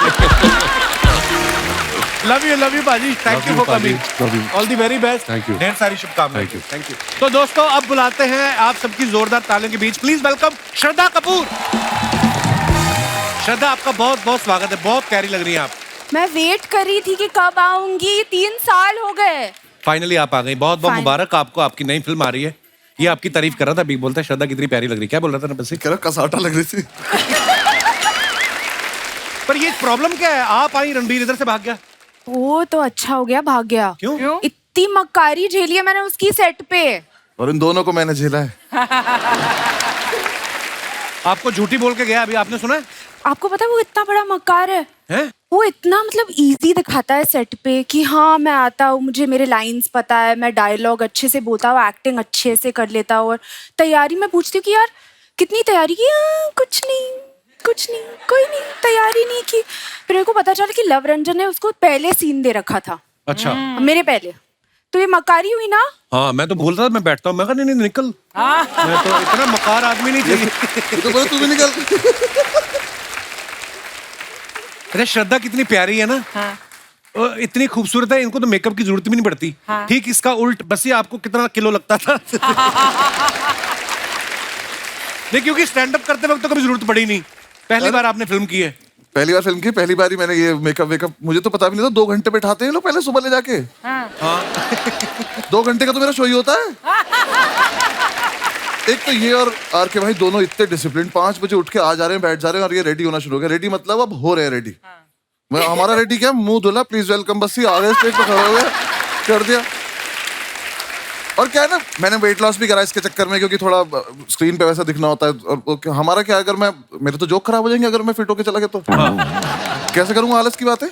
लव यू बाजी। Thank you for coming. All the very best. Thank you. ढेर सारी शुभकामनाएं। Thank you. Thank you. तो दोस्तों अब बुलाते हैं आप सबकी जोरदार तालियों के बीच, प्लीज वेलकम श्रद्धा कपूर। श्रद्धा आपका बहुत बहुत स्वागत है, बहुत प्यारी लग रही हैं आप। मैं वेट कर रही थी कि कब आऊंगी, 3 साल हो गए। फाइनली आप आ गई, बहुत बहुत Fine. मुबारक आपको, आपकी नई फिल्म आ रही है। ये आपकी तारीफ कर रहा था, अभी बोलता है श्रद्धा कितनी प्यारी लग रही है। क्या बोल रहा था ना बस? कह रहा कसाटा लग रही थी। पर ये प्रॉब्लम क्या है, आप आई रणबीर इधर से भाग गया। वो तो अच्छा हो गया, भाग गया। क्यों? इतनी मक्कारी झेली है मैंने उसकी सेट पे। और इन दोनों को मैंने झेला है। आपको झूठी बोल के गया, अभी आपने सुना है? आपको पता है वो इतना बड़ा मक्कार है। हैं? वो इतना मतलब इजी दिखाता है सेट पे कि हाँ मैं आता हूँ, मुझे मेरे लाइंस पता है, मैं डायलॉग अच्छे से बोलता हूँ, एक्टिंग अच्छे से कर लेता हूँ। और तैयारी में पूछती हूँ कि यार कितनी तैयारी की? कुछ नहीं, कोई नहीं, तैयारी नहीं की। फिर मेरे को पता चला कि लव रंजन ने उसको पहले सीन दे रखा था। अच्छा। मेरे पहले। तो ये मकारी हुई ना? हाँ मैं तो बोल रहा था, मैं बैठता हूँ, मैं कहा नहीं नहीं निकल, मैं तो इतना मकार आदमी नहीं चाहिए। तो बोले तू भी निकल। अरे श्रद्धा कितनी प्यारी है ना, इतनी खूबसूरत है, इनको तो मेकअप की जरूरत भी नहीं पड़ती। ठीक इसका उल्ट, बस ये आपको कितना किलो लगता था। नहीं क्योंकि स्टैंड अप करते वक्त तो कभी जरूरत पड़ी नहीं, पहली बार आपने फिल्म की है। पहली बार फिल्म की, पहली बार ही मैंने ये मेकअप मुझे तो पता भी नहीं था, 2 घंटे बैठाते हैं लोग पहले सुबह ले जाके। हाँ। 2 घंटे का तो मेरा शो ही होता है। एक तो ये और आर के भाई दोनों इतने डिसिप्लिन, 5 बजे उठ के आ जा रहे हैं, बैठ जा रहे हैं और ये रेडी होना शुरू हो गया। रेडी मतलब अब हो रहे हैं रेडी। हमारा रेडी क्या, मुंह धुला, प्लीज वेलकम, बस ही आ गए, स्टेज पे खड़े हुए कर दिया। और क्या है ना, मैंने वेट लॉस भी करा इसके चक्कर में, क्योंकि थोड़ा स्क्रीन पे वैसा दिखना होता है। और हमारा क्या, अगर मेरे तो जोक खराब हो जाएंगे अगर मैं फिट होके चला गया तो। कैसे करूंगा, आलस की बात है।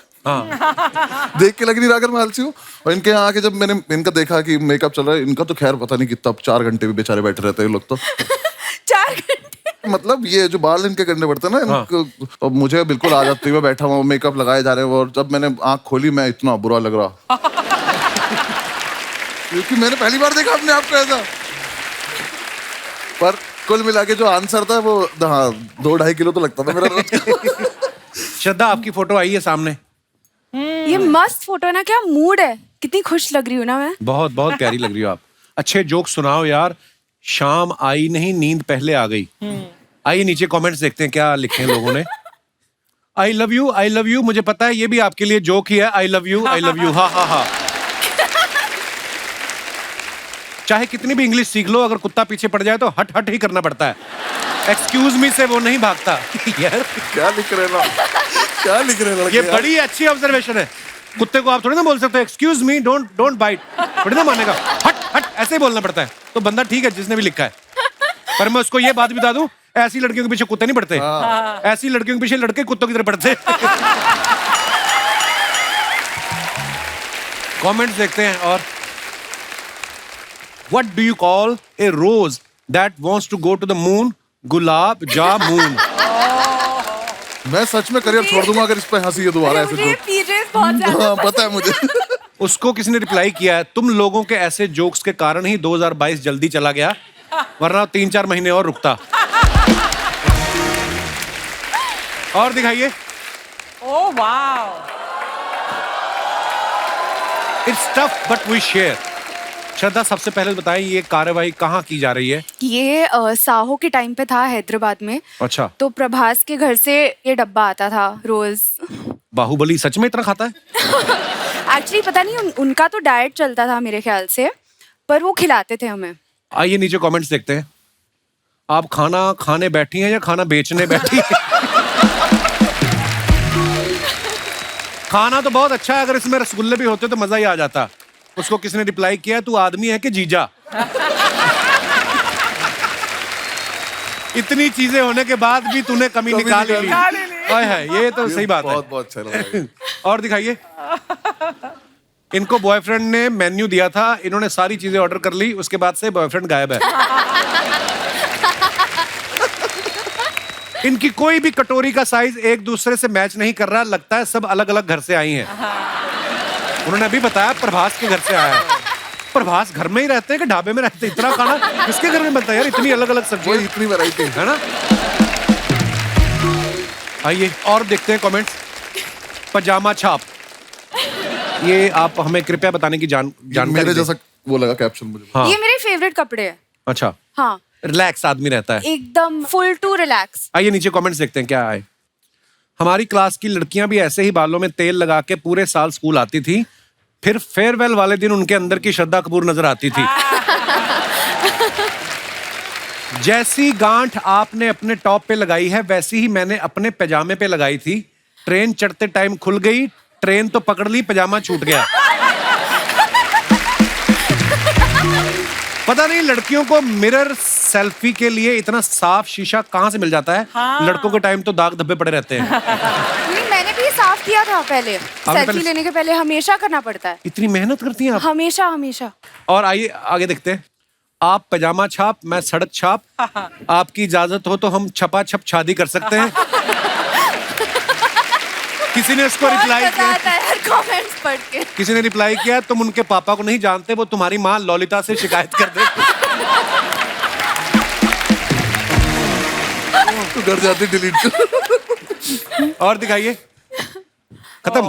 देख के लग नहीं रहा अगर मैं आलसी हूँ। और इनके यहाँ आके जब मैंने इनका देखा कि मेकअप चल रहा है, इनका तो खैर पता नहीं कितना 4 घंटे भी बेचारे बैठे रहते हैं लोग तो। 4 घंटे मतलब ये जो बाल इनके करने पड़ते हैं ना इनको, और मुझे बिल्कुल आ जाती है, मैं बैठा हुआ मेकअप लगाए जा रहे हैं। और जब मैंने आंख खोली, मैं इतना बुरा लग रहा, क्योंकि मैंने पहली बार देखा अपने आप को ऐसा। पर कुल मिला के जो आंसर था वो, हाँ 2-2.5 किलो तो लगता था मेरा रोज का। श्रद्धा आपकी फोटो आई है सामने, ये मस्त फोटो है ना, क्या मूड है, कितनी खुश लग रही हूँ ना मैं। बहुत बहुत प्यारी लग रही हो आप। अच्छे जोक सुनाओ यार, शाम आई नहीं नींद पहले आ गई। आइए नीचे कमेंट्स देखते हैं क्या लिखे हैं लोगों ने। आई लव यू, मुझे पता है ये भी आपके लिए जोक ही है। आई लव यू, हा हा हा। चाहे कितनी भी इंग्लिश सीख लो, अगर कुत्ता पीछे पड़ जाए तो हट हट ही करना पड़ता है। एक्सक्यूज मी से वो नहीं भागता। यार क्या लिख रहे हो, क्या लिख रहे हो? ये बड़ी अच्छी ऑब्जर्वेशन है। कुत्ते को आप थोड़ी ना बोल सकते हो एक्सक्यूज मी, डोंट बाइट, थोड़ी ना मानेगा, हट हट ऐसे ही बोलना पड़ता है। तो बंदा ठीक है जिसने भी लिखा है। पर मैं उसको ये बात बता दूं, ऐसी लड़कियों के पीछे कुत्ते नहीं पड़ते, ऐसी लड़कियों के पीछे लड़के कुत्तों की तरह पड़ते। कमेंट्स देखते हैं। और What do you call a rose that wants to go to the moon? Gulab jamun. मैं सच में करियर छोड़ दूंगा अगर इस पे हंसी है दोबारा ऐसे जोक। बहुत ज्यादा हाँ पता है मुझे। उसको किसी ने रिप्लाई किया है, तुम लोगों के ऐसे जोक्स के कारण ही 2022 जल्दी चला गया, वरना 3-4 महीने और रुकता। और दिखाइए। Oh wow. It's tough but we share। श्रद्धा सबसे पहले बताएं ये कार्यवाही कहाँ की जा रही है? ये साहो के टाइम पे था हैदराबाद में। अच्छा। तो प्रभास के घर से ये डब्बा आता था रोज। बाहुबली सच में इतना खाता है? एक्चुअली पता नहीं उनका तो डाइट चलता था मेरे ख्याल से, पर वो खिलाते थे हमें। आइए नीचे कमेंट्स देखते हैं। आप खाना खाने बैठी हैं या खाना बेचने बैठी हैं? खाना तो बहुत अच्छा है, अगर इसमें रसगुल्ले भी होते तो मजा ही आ जाता। उसको किसने रिप्लाई किया, तू आदमी है कि जीजा? इतनी चीजें होने के बाद भी तूने कमी निकाल ली। हाय हाय, ये तो सही बात है। बहुत बहुत अच्छा लगा। और दिखाइए। इनको बॉयफ्रेंड ने मेन्यू दिया था, इन्होंने सारी चीजें ऑर्डर कर ली, उसके बाद से बॉयफ्रेंड गायब है। इनकी कोई भी कटोरी का साइज एक दूसरे से मैच नहीं कर रहा, लगता है सब अलग अलग घर से आई हैं। उन्होंने अभी बताया प्रभास के घर से आया है। प्रभास घर में ही रहते हैं कि ढाबे में रहते हैं? इतना खाना किसके घर में बनता है यार, इतनी अलग अलग सब्जी, इतनी वैरायटी है ना। आइए और देखते हैं कमेंट्स। पजामा छाप, ये आप हमें कृपया बताने की जानकारी मेरे दें। जैसा वो लगा कैप्शन मुझे। हाँ। ये मेरे फेवरेट कपड़े हैं। अच्छा। हाँ, रिलैक्स आदमी रहता है एकदम फुल टू रिलैक्स। आइए नीचे कमेंट्स देखते हैं क्या आए। हमारी क्लास की लड़कियां भी ऐसे ही बालों में तेल लगा के पूरे साल स्कूल आती थी, फिर फेयरवेल वाले दिन उनके अंदर की श्रद्धा कपूर नजर आती थी। जैसी गांठ आपने अपने टॉप पे लगाई है, वैसी ही मैंने अपने पैजामे पे लगाई थी। ट्रेन चढ़ते टाइम खुल गई, ट्रेन तो पकड़ ली, पैजामा छूट गया। पता नहीं लड़कियों को मिरर सेल्फी के लिए इतना साफ शीशा कहाँ से मिल जाता है। हाँ। लड़कों के टाइम तो दाग धब्बे पड़े रहते हैं। नहीं, मैंने भी ये साफ किया था पहले। सेल्फी लेने के पहले हमेशा करना पड़ता है। इतनी मेहनत करती हैं आप? हमेशा हमेशा। और आइए आगे देखते हैं। आप पजामा छाप, मैं सड़क छाप, आपकी इजाजत हो तो हम छपा छप शादी कर सकते हैं। किसी ने इसको रिप्लाई बहुत मजा किया, आता है यार कमेंट्स पढ़ के। किसी ने रिप्लाई किया तुम उनके पापा को नहीं जानते, वो तुम्हारी माँ ललिता से शिकायत कर देती। तो घर जाते डिलीट कर। और दिखाइए, खत्म।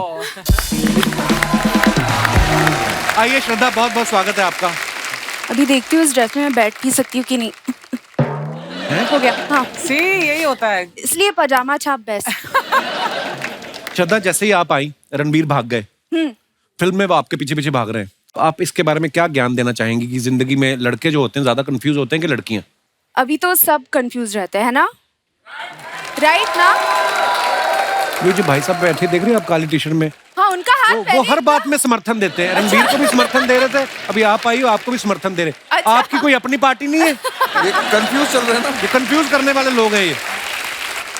आइए श्रद्धा, बहुत बहुत स्वागत है आपका। अभी देखती हूँ इस ड्रेस में मैं बैठ भी सकती हूँ कि नहीं। हो गया, हाँ। See, यही होता है। इसलिए पजामा छाप बेस्ट। श्रद्धा, जैसे ही आप आई रणबीर भाग गए, फिल्म में वो आपके पीछे पीछे भाग रहे हैं। आप इसके बारे में क्या ज्ञान देना चाहेंगी कि जिंदगी में लड़के जो होते हैं ज्यादा कंफ्यूज होते हैं कि लड़कियां? अभी तो सब कंफ्यूज रहते हैं ना, राइट ना? ये जो भाई साहब बैठे देख रहे हैं आप काली टी शर्ट में, हाँ, उनका हाथ वो पहले हर बात में समर्थन देते हैं। रणबीर को भी समर्थन दे रहे थे, अभी आप आई हो आपको भी समर्थन दे रहे। अच्छा। आपकी कोई अपनी पार्टी नहीं है? ये कंफ्यूज चल रहे हैं ना। ये कंफ्यूज करने वाले लोग हैं ये।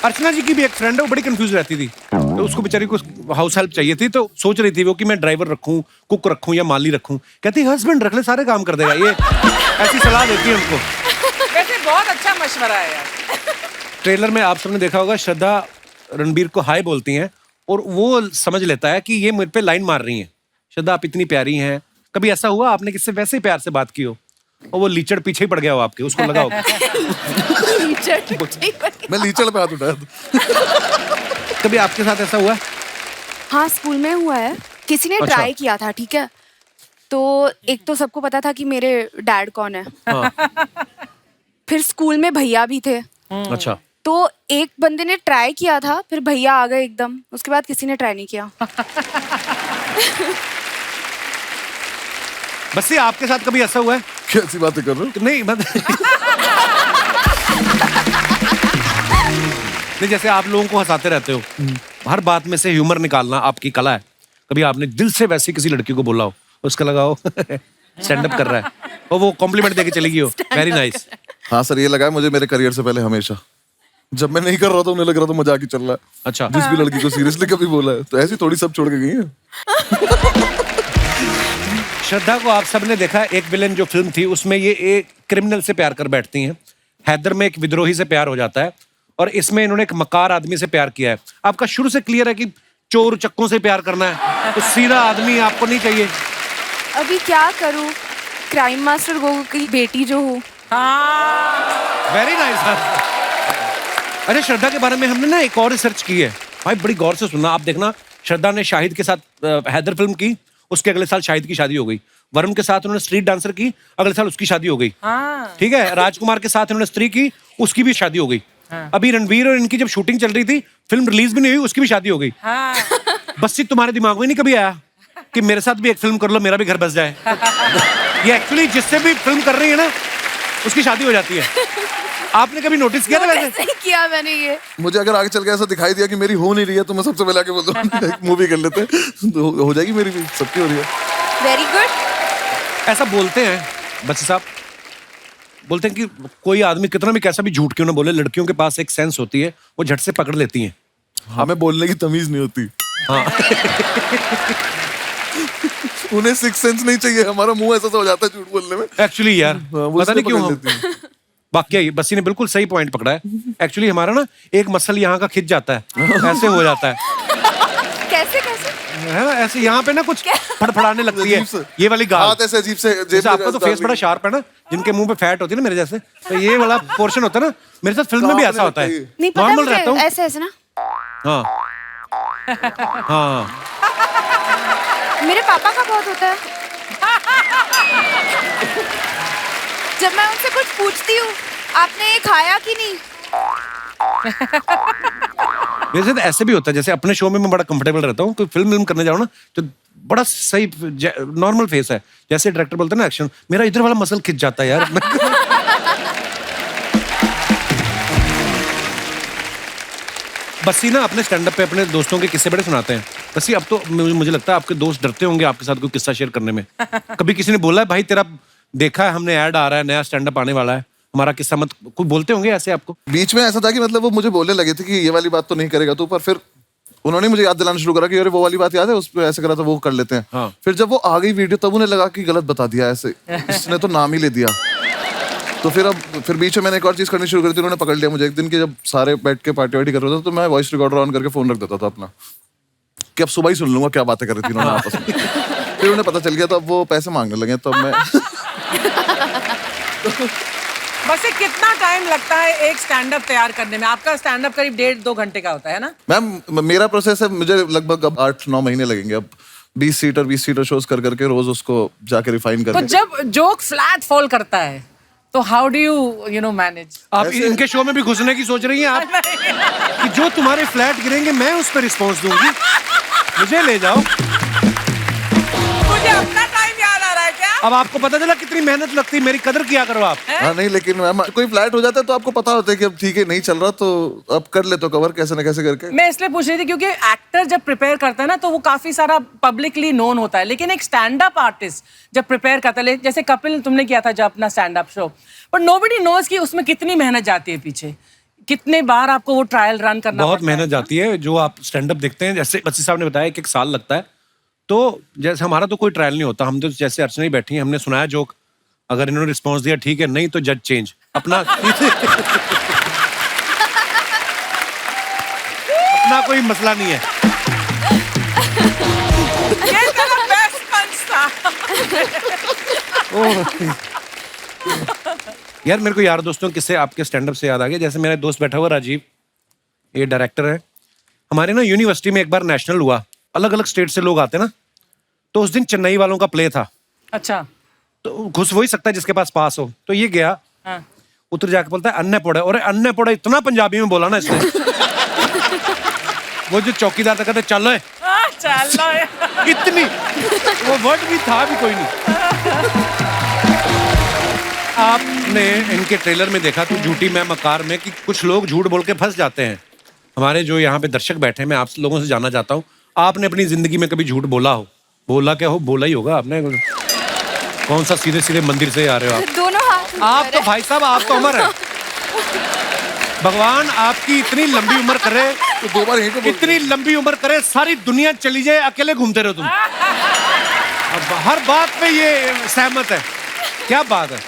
अर्चना जी की भी एक फ्रेंड है, वो बड़ी कंफ्यूज रहती थी, तो उसको बेचारी को हाउस हेल्प चाहिए थी, तो सोच रही थी वो कि मैं ड्राइवर रखूं, कुक रखूं या माली रखूं। कहती हस्बैंड रख ले, सारे काम कर देगा ये। ऐसी सलाह देती है उनको। वैसे बहुत अच्छा मशवरा है यार। ट्रेलर में आप सबने देखा होगा, श्रद्धा रणबीर को हाय बोलती हैं और वो समझ लेता है कि ये मुझ पे लाइन मार रही हैं। श्रद्धा आप इतनी प्यारी हैं, कभी ऐसा हुआ आपने किससे वैसे ही प्यार से बात की हो और वो लीचड़ पीछे ही पड़ गया हो आपके, उसको लगा हो? मैं लीचड़ पे हाथ उठाया था। कभी आपके साथ ऐसा हुआ? हाँ, स्कूल में हुआ है। किसी ने अच्छा। ट्राई किया था, ठीक है, तो एक तो सबको पता था कि मेरे डैड कौन है। हाँ। फिर स्कूल में भैया भी थे, अच्छा, तो एक बंदे ने ट्राई किया था, फिर भैया आ गए एकदम, उसके बाद किसी ने ट्राई नहीं किया। बस ये आपके साथ कभी ऐसा हुआ है? कैसी बातें कर रहे हो? नहीं नहीं, जैसे आप लोगों को हंसाते रहते हो, हर बात में से ह्यूमर निकालना आपकी कला है। कभी आपने दिल से वैसी किसी लड़की को बोला हो, उसका लगा हो स्टैंड अप कर रहा है और वो कॉम्प्लीमेंट देके चली गई हो, वेरी नाइस। हाँ सर, ये लगा है मुझे मेरे करियर से पहले हमेशा। जब मैं नहीं कर रहा था उन्हें लग रहा था मजाक ही चल रहा है। अच्छा, जिस भी लड़की को सीरियसली कभी बोला है तो ऐसी थोड़ी सब छोड़ के गई है। श्रद्धा को आप सबने देखा, एक विलेन जो फिल्म थी उसमें ये एक क्रिमिनल से प्यार कर बैठती हैं। हैदर में एक विद्रोही से प्यार हो जाता है और इसमें इन्होंने एक मकार आदमी से प्यार किया है। आपका शुरू से क्लियर है कि चोर चक्कों से प्यार करना है, तो सीधा आदमी आपको नहीं चाहिए। अभी क्या करूं, क्राइम मास्टर गोगो की बेटी जो हूँ। Very nice. अरे श्रद्धा के बारे में हमने ना एक और रिसर्च की है भाई, बड़ी गौर से सुनना। आप देखना, श्रद्धा ने शाहिद के साथ हैदर फिल्म की, उसके अगले साल शाहिद की शादी हो गई। वरुण के साथ उन्होंने स्ट्रीट डांसर की, अगले साल उसकी शादी हो गई। ठीक है, राजकुमार के साथ उन्होंने स्त्री की, उसकी भी शादी हो गई। अभी रणवीर और इनकी जब शूटिंग चल रही थी, फिल्म रिलीज भी नहीं हुई, उसकी भी शादी हो गई। बस ये तुम्हारे दिमाग में नहीं कभी आया कि मेरे साथ भी एक फिल्म कर लो, मेरा भी घर बस जाए? ये एक्चुअली जिससे भी फिल्म कर रही है ना, उसकी शादी हो जाती है। आपने कभी नोटिस किया था वैसे? नहीं किया मैंने ये। मुझे अगर आगे चल के ऐसा दिखाई दिया कि मेरी हो नहीं रही है तो मैं सबसे पहले आके बोल दूं एक मूवी कर लेते हैं, तो हो जाएगी मेरी भी, सबकी हो रही है। Very good. ऐसा बोलते हैं बच्चे साहब, बोलते हैं कि कोई आदमी कितना भी कैसा भी झूठ क्यों ना बोले, लड़कियों के पास एक सेंस होती है, वो झट से पकड़ लेती हैं। हमें बोलने की तमीज नहीं होती। हाँ। उन्हें सिक्स सेंस नहीं चाहिए, हमारा मुंह ऐसा हो जाता है झूठ बोलने में। एक्चुअली यार, वो पता नहीं इसलिए क्यों पकड़ लेती हैं। वाकई बस्सी ने बिल्कुल सही पॉइंट पकड़ा है। एक्चुअली हमारा ना एक मसल यहाँ का खिंच जाता है, ऐसे हो जाता है। कैसे कैसे? है ना, ऐसे यहाँ पे ना कुछ फड़फड़ाने लगती है, ये वाली गाल। हाथ ऐसे अजीब से जैसे आपका तो फेस बड़ा शार्प है ना, जिनके मुंह पे फैट होती है ना मेरे जैसे, तो ये वाला पोर्शन होता है ना, मेरे साथ फिल्म में भी ऐसा होता है। नहीं पता नॉर्मल मुझे, रहता हूँ। ऐसे ऐसे ना। हाँ हाँ, मेरे पापा का बहुत होता है। जब मैं उनसे कुछ पूछती हूँ, आपने ये खाया कि नहीं? मेरे साथ ऐसे भी होता है, जैसे अपने शो में मैं बड़ा कंफर्टेबल रहता हूँ, कोई फिल्म करने जाऊँ ना तो बड़ा सही नॉर्मल फेस है, जैसे डायरेक्टर बोलते हैं ना एक्शन, मेरा इधर वाला मसल खिंच जाता है यार। बस्सी ना अपने स्टैंड अप पे अपने दोस्तों के किस्से बड़े सुनाते हैं। बस्सी, अब तो मुझे लगता है आपके दोस्त डरते होंगे आपके साथ कोई किस्सा शेयर करने में। कभी किसी ने बोला है भाई तेरा देखा है हमने, ऐड आ रहा है, नया स्टैंड अप आने वाला है, हमारा किस्सा मत, कोई बोलते होंगे ऐसे आपको? बीच में ऐसा था कि मतलब वो मुझे बोलने लगे थे कि ये वाली बात तो नहीं करेगा तू, पर फिर उन्होंने मुझे याद दिलाना शुरू करा कि अरे वो वाली बात याद है, उस पर ऐसे करा था, वो कर लेते हैं। हाँ। फिर जब वो आ गई वीडियो तब उन्हें लगा कि गलत बता दिया, ऐसे इसने तो नाम ही ले दिया। तो फिर बीच में मैंने एक और चीज करनी शुरू करी थी, उन्होंने पकड़ लिया मुझे एक दिन कि जब सारे बैठ के पार्टी वार्टी कर रहे थे तो मैं वॉइस रिकॉर्डर ऑन करके फोन रख देता था अपना, कि अब सुबह ही सुन लूंगा क्या बातें कर रही थी उन्होंने आपस में। फिर उन्हें पता चल गया तो अब वो पैसे मांगने लगे, तो अब मैं वैसे कितना टाइम लगता है एक स्टैंड अप तैयार करने में? आपका स्टैंड अप करीब 1.5-2 घंटे का होता है ना? मैम मेरा प्रोसेस है, मुझे लगभग अब 8-9 महीने लगेंगे अब 20 सीटर शोज कर करके रोज उसको जाके रिफाइन तो करके। जब जोक फ्लैट फॉल करता है तो how do you know manage? आप इनके शो में भी घुसने की सोच रही हैं आप कि जो तुम्हारे फ्लैट गिरेंगे मैं उस पर रिस्पॉन्स दूंगी, मुझे ले जाओ। मुझे अपना टाइम याद आ रहा है क्या? अब आपको पता चला कितनी मेहनत लगती है, मेरी कदर किया करो आप। हाँ नहीं, लेकिन मैम कोई फ्लैट हो जाता है तो आपको पता होता है कि अब ठीक है नहीं चल रहा तो अब कर ले तो कवर कैसे न कैसे करके। मैं इसलिए पूछ रही थी क्योंकि एक्टर जब प्रिपेयर करता है ना तो वो काफी सारा पब्लिकली नोन होता है, लेकिन एक स्टैंड अप आर्टिस्ट जब प्रिपेयर करता है, जैसे कपिल तुमने किया था जब अपना stand up show, but nobody knows कि उसमें कितनी मेहनत जाती है पीछे, कितने बार आपको वो ट्रायल रन करना बहुत पड़ता है। मेहनत जाती है। जो आप स्टैंड अप देखते हैं, जैसे बच्ची साहब ने बताया, 1 साल लगता है। तो जैसे हमारा तो कोई ट्रायल नहीं होता, हम तो जैसे अर्चना ही बैठी हैं, हमने सुनाया जोक, अगर इन्होंने रिस्पॉन्स दिया ठीक है, नहीं तो जज चेंज अपना अपना कोई मसला नहीं है। ये तेरा best punch था। यार मेरे को यार दोस्तों किससे आपके स्टैंड अप से याद आ गया, जैसे मेरा दोस्त बैठा हुआ राजीव, ये डायरेक्टर है हमारे ना, यूनिवर्सिटी में एक बार नेशनल हुआ, अलग अलग स्टेट से लोग आते ना, तो उस दिन चेन्नई वालों का प्ले था। अच्छा। तो घुस वही सकता है जिसके पास पास हो। तो ये गया, हाँ। उतर जाके बोलता है अन्य पौड़ा, और अन्य पौड़ा इतना पंजाबी में बोला ना इसने वो जो चौकीदार था कहते चल चलो इतनी, वो वर्ड भी था भी कोई नहीं। आपने इनके ट्रेलर में देखा तो झूठी मैं मकार में कि कुछ लोग झूठ बोल के फंस जाते हैं। हमारे जो यहाँ पे दर्शक बैठे हैं, मैं आप लोगों से जानना चाहता हूँ, आपने अपनी जिंदगी में कभी झूठ बोला हो? बोला क्या हो, बोला ही होगा आपने। कौन सा सीधे सीधे मंदिर से आ रहे हो आप? दोनों हाथ आप तो भाई साहब, आप तो अमर है। भगवान आपकी इतनी लंबी उम्र करे, तो 2 बार यहीं पे इतनी लंबी उम्र करे, सारी दुनिया चली जाए, अकेले घूमते रहो तुम। अब हर बात पे ये सहमत है, क्या बात है।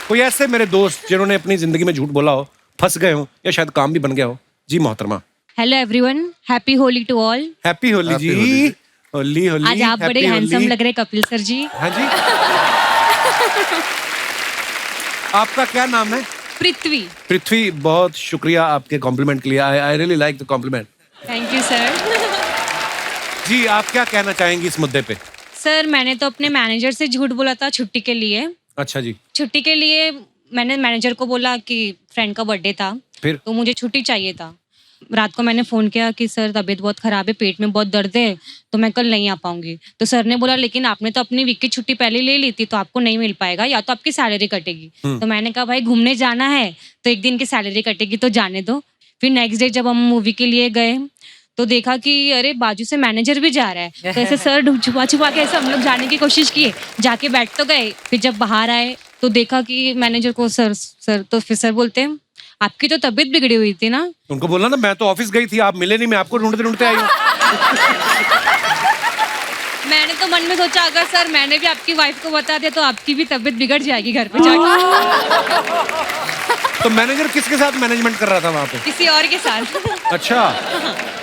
कोई ऐसे मेरे दोस्त जिन्होंने अपनी जिंदगी में झूठ बोला हो, फंस गए हो, या शायद काम भी बन गया हो? जी मोहतरमा। Hello everyone, happy Holi to all. Happy Holi जी। होली होली। आज आप बड़े हैंडसम लग रहे कपिल सर जी। हाँ जी। आपका क्या नाम है? पृथ्वी। पृथ्वी, बहुत शुक्रिया आपके कॉम्प्लीमेंट के लिए। I really like the compliment. Thank you sir. जी आप क्या कहना चाहेंगी इस मुद्दे पे? सर मैंने तो अपने मैनेजर से झूठ बोला था छुट्टी के लिए। अच्छा जी। छुट्टी के लिए मैंने मैनेजर को बोला कि फ्रेंड का बर्थडे था, फिर तो मुझे छुट्टी चाहिए था। रात को मैंने फ़ोन किया कि सर तबीयत बहुत ख़राब है, पेट में बहुत दर्द है, तो मैं कल नहीं आ पाऊंगी। तो सर ने बोला लेकिन आपने तो अपनी वीक की छुट्टी पहले ले ली थी, तो आपको नहीं मिल पाएगा, या तो आपकी सैलरी कटेगी। तो मैंने कहा भाई घूमने जाना है तो 1 दिन की सैलरी कटेगी तो जाने दो। फिर नेक्स्ट डे जब हम मूवी के लिए गए तो देखा कि अरे बाजू से मैनेजर भी जा रहा है, तो ऐसे सर छुपा छुपा के ऐसे हम लोग जाने की कोशिश किए, जाके बैठ तो गए। फिर जब बाहर आए तो देखा कि मैनेजर को सर तो फिर सर बोलते हैं आपकी तो तबीयत बिगड़ी हुई थी ना। उनको बोला ना मैं तो ऑफिस गई थी, आप मिले नहीं, मैं आपको ढूंढते ढूंढते आई हूँ। मैंने तो मन में सोचा अगर सर मैंने भी आपकी वाइफ को बता दिया तो आपकी भी तबीयत बिगड़ जाएगी घर पे जाके। तो मैनेजर किसके साथ मैनेजमेंट कर रहा था वहाँ पे? किसी और के साथ। अच्छा,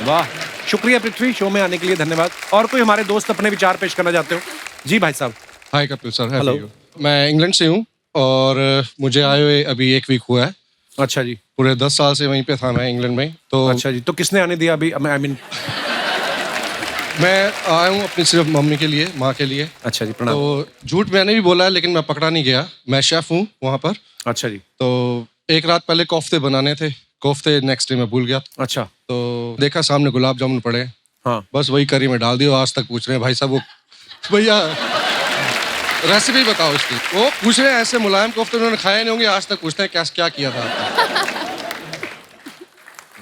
वाह, शुक्रिया पृथ्वी, शो में आने के लिए धन्यवाद। और कोई हमारे दोस्त अपने विचार पेश करना चाहते हो? जी भाई साहब। हाय कपिल सर। हेलो। मैं इंग्लैंड से हूँ और मुझे आए हुए अभी 1 वीक हुआ है। अच्छा जी। पूरे 10 साल से वहीं पे था मैं इंग्लैंड में। तो अच्छा जी, तो किसने आने दिया अभी? आई मीन मैं आया हूँ अपनी सिर्फ मम्मी के लिए, माँ के लिए। अच्छा जी, प्रणाम। तो झूठ मैंने भी बोला है लेकिन मैं पकड़ा नहीं गया, मैं शेफ हूँ वहाँ पर। अच्छा जी। तो एक रात पहले कोफ्ते बनाने थे, कोफ्ते नेक्स्ट डे मैं भूल गया। अच्छा। तो देखा सामने गुलाब जामुन पड़े, हाँ, बस वही करी में डाल दिया। आज तक पूछ रहे हैं भाई साहब वो भैया रेसिपी बताओ इसकी। वो पूछ रहे हैं ऐसे मुलायम कोफ्ते उन्होंने खाए नहीं होंगे, आज तक पूछते हैं क्या किया था आपने।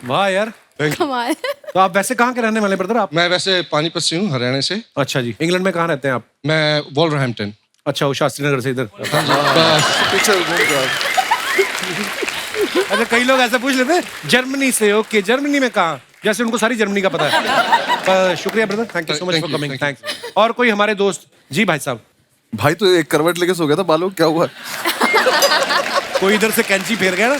वाह यार, कमाल। तो आप वैसे कहाँ के रहने वाले ब्रदर आप? मैं वैसे पानीपत से हूँ, हरियाणा से। अच्छा जी। इंग्लैंड में कहाँ रहते हैं आप? मैं वॉल्वरहैम्पटन। अच्छा, वो शास्त्री नगर से इधर। अच्छा, कई लोग ऐसा पूछ लेते हैं जर्मनी से। ओके, जर्मनी में कहाँ? जैसे उनको सारी जर्मनी का पता है। शुक्रिया brother, thank you so much for coming. Thanks. और कोई हमारे दोस्त? जी भाई साहब। भाई तो एक करवट लेके सो गया था, बालों क्या हुआ? कोई इधर से कैंची फेर गया ना।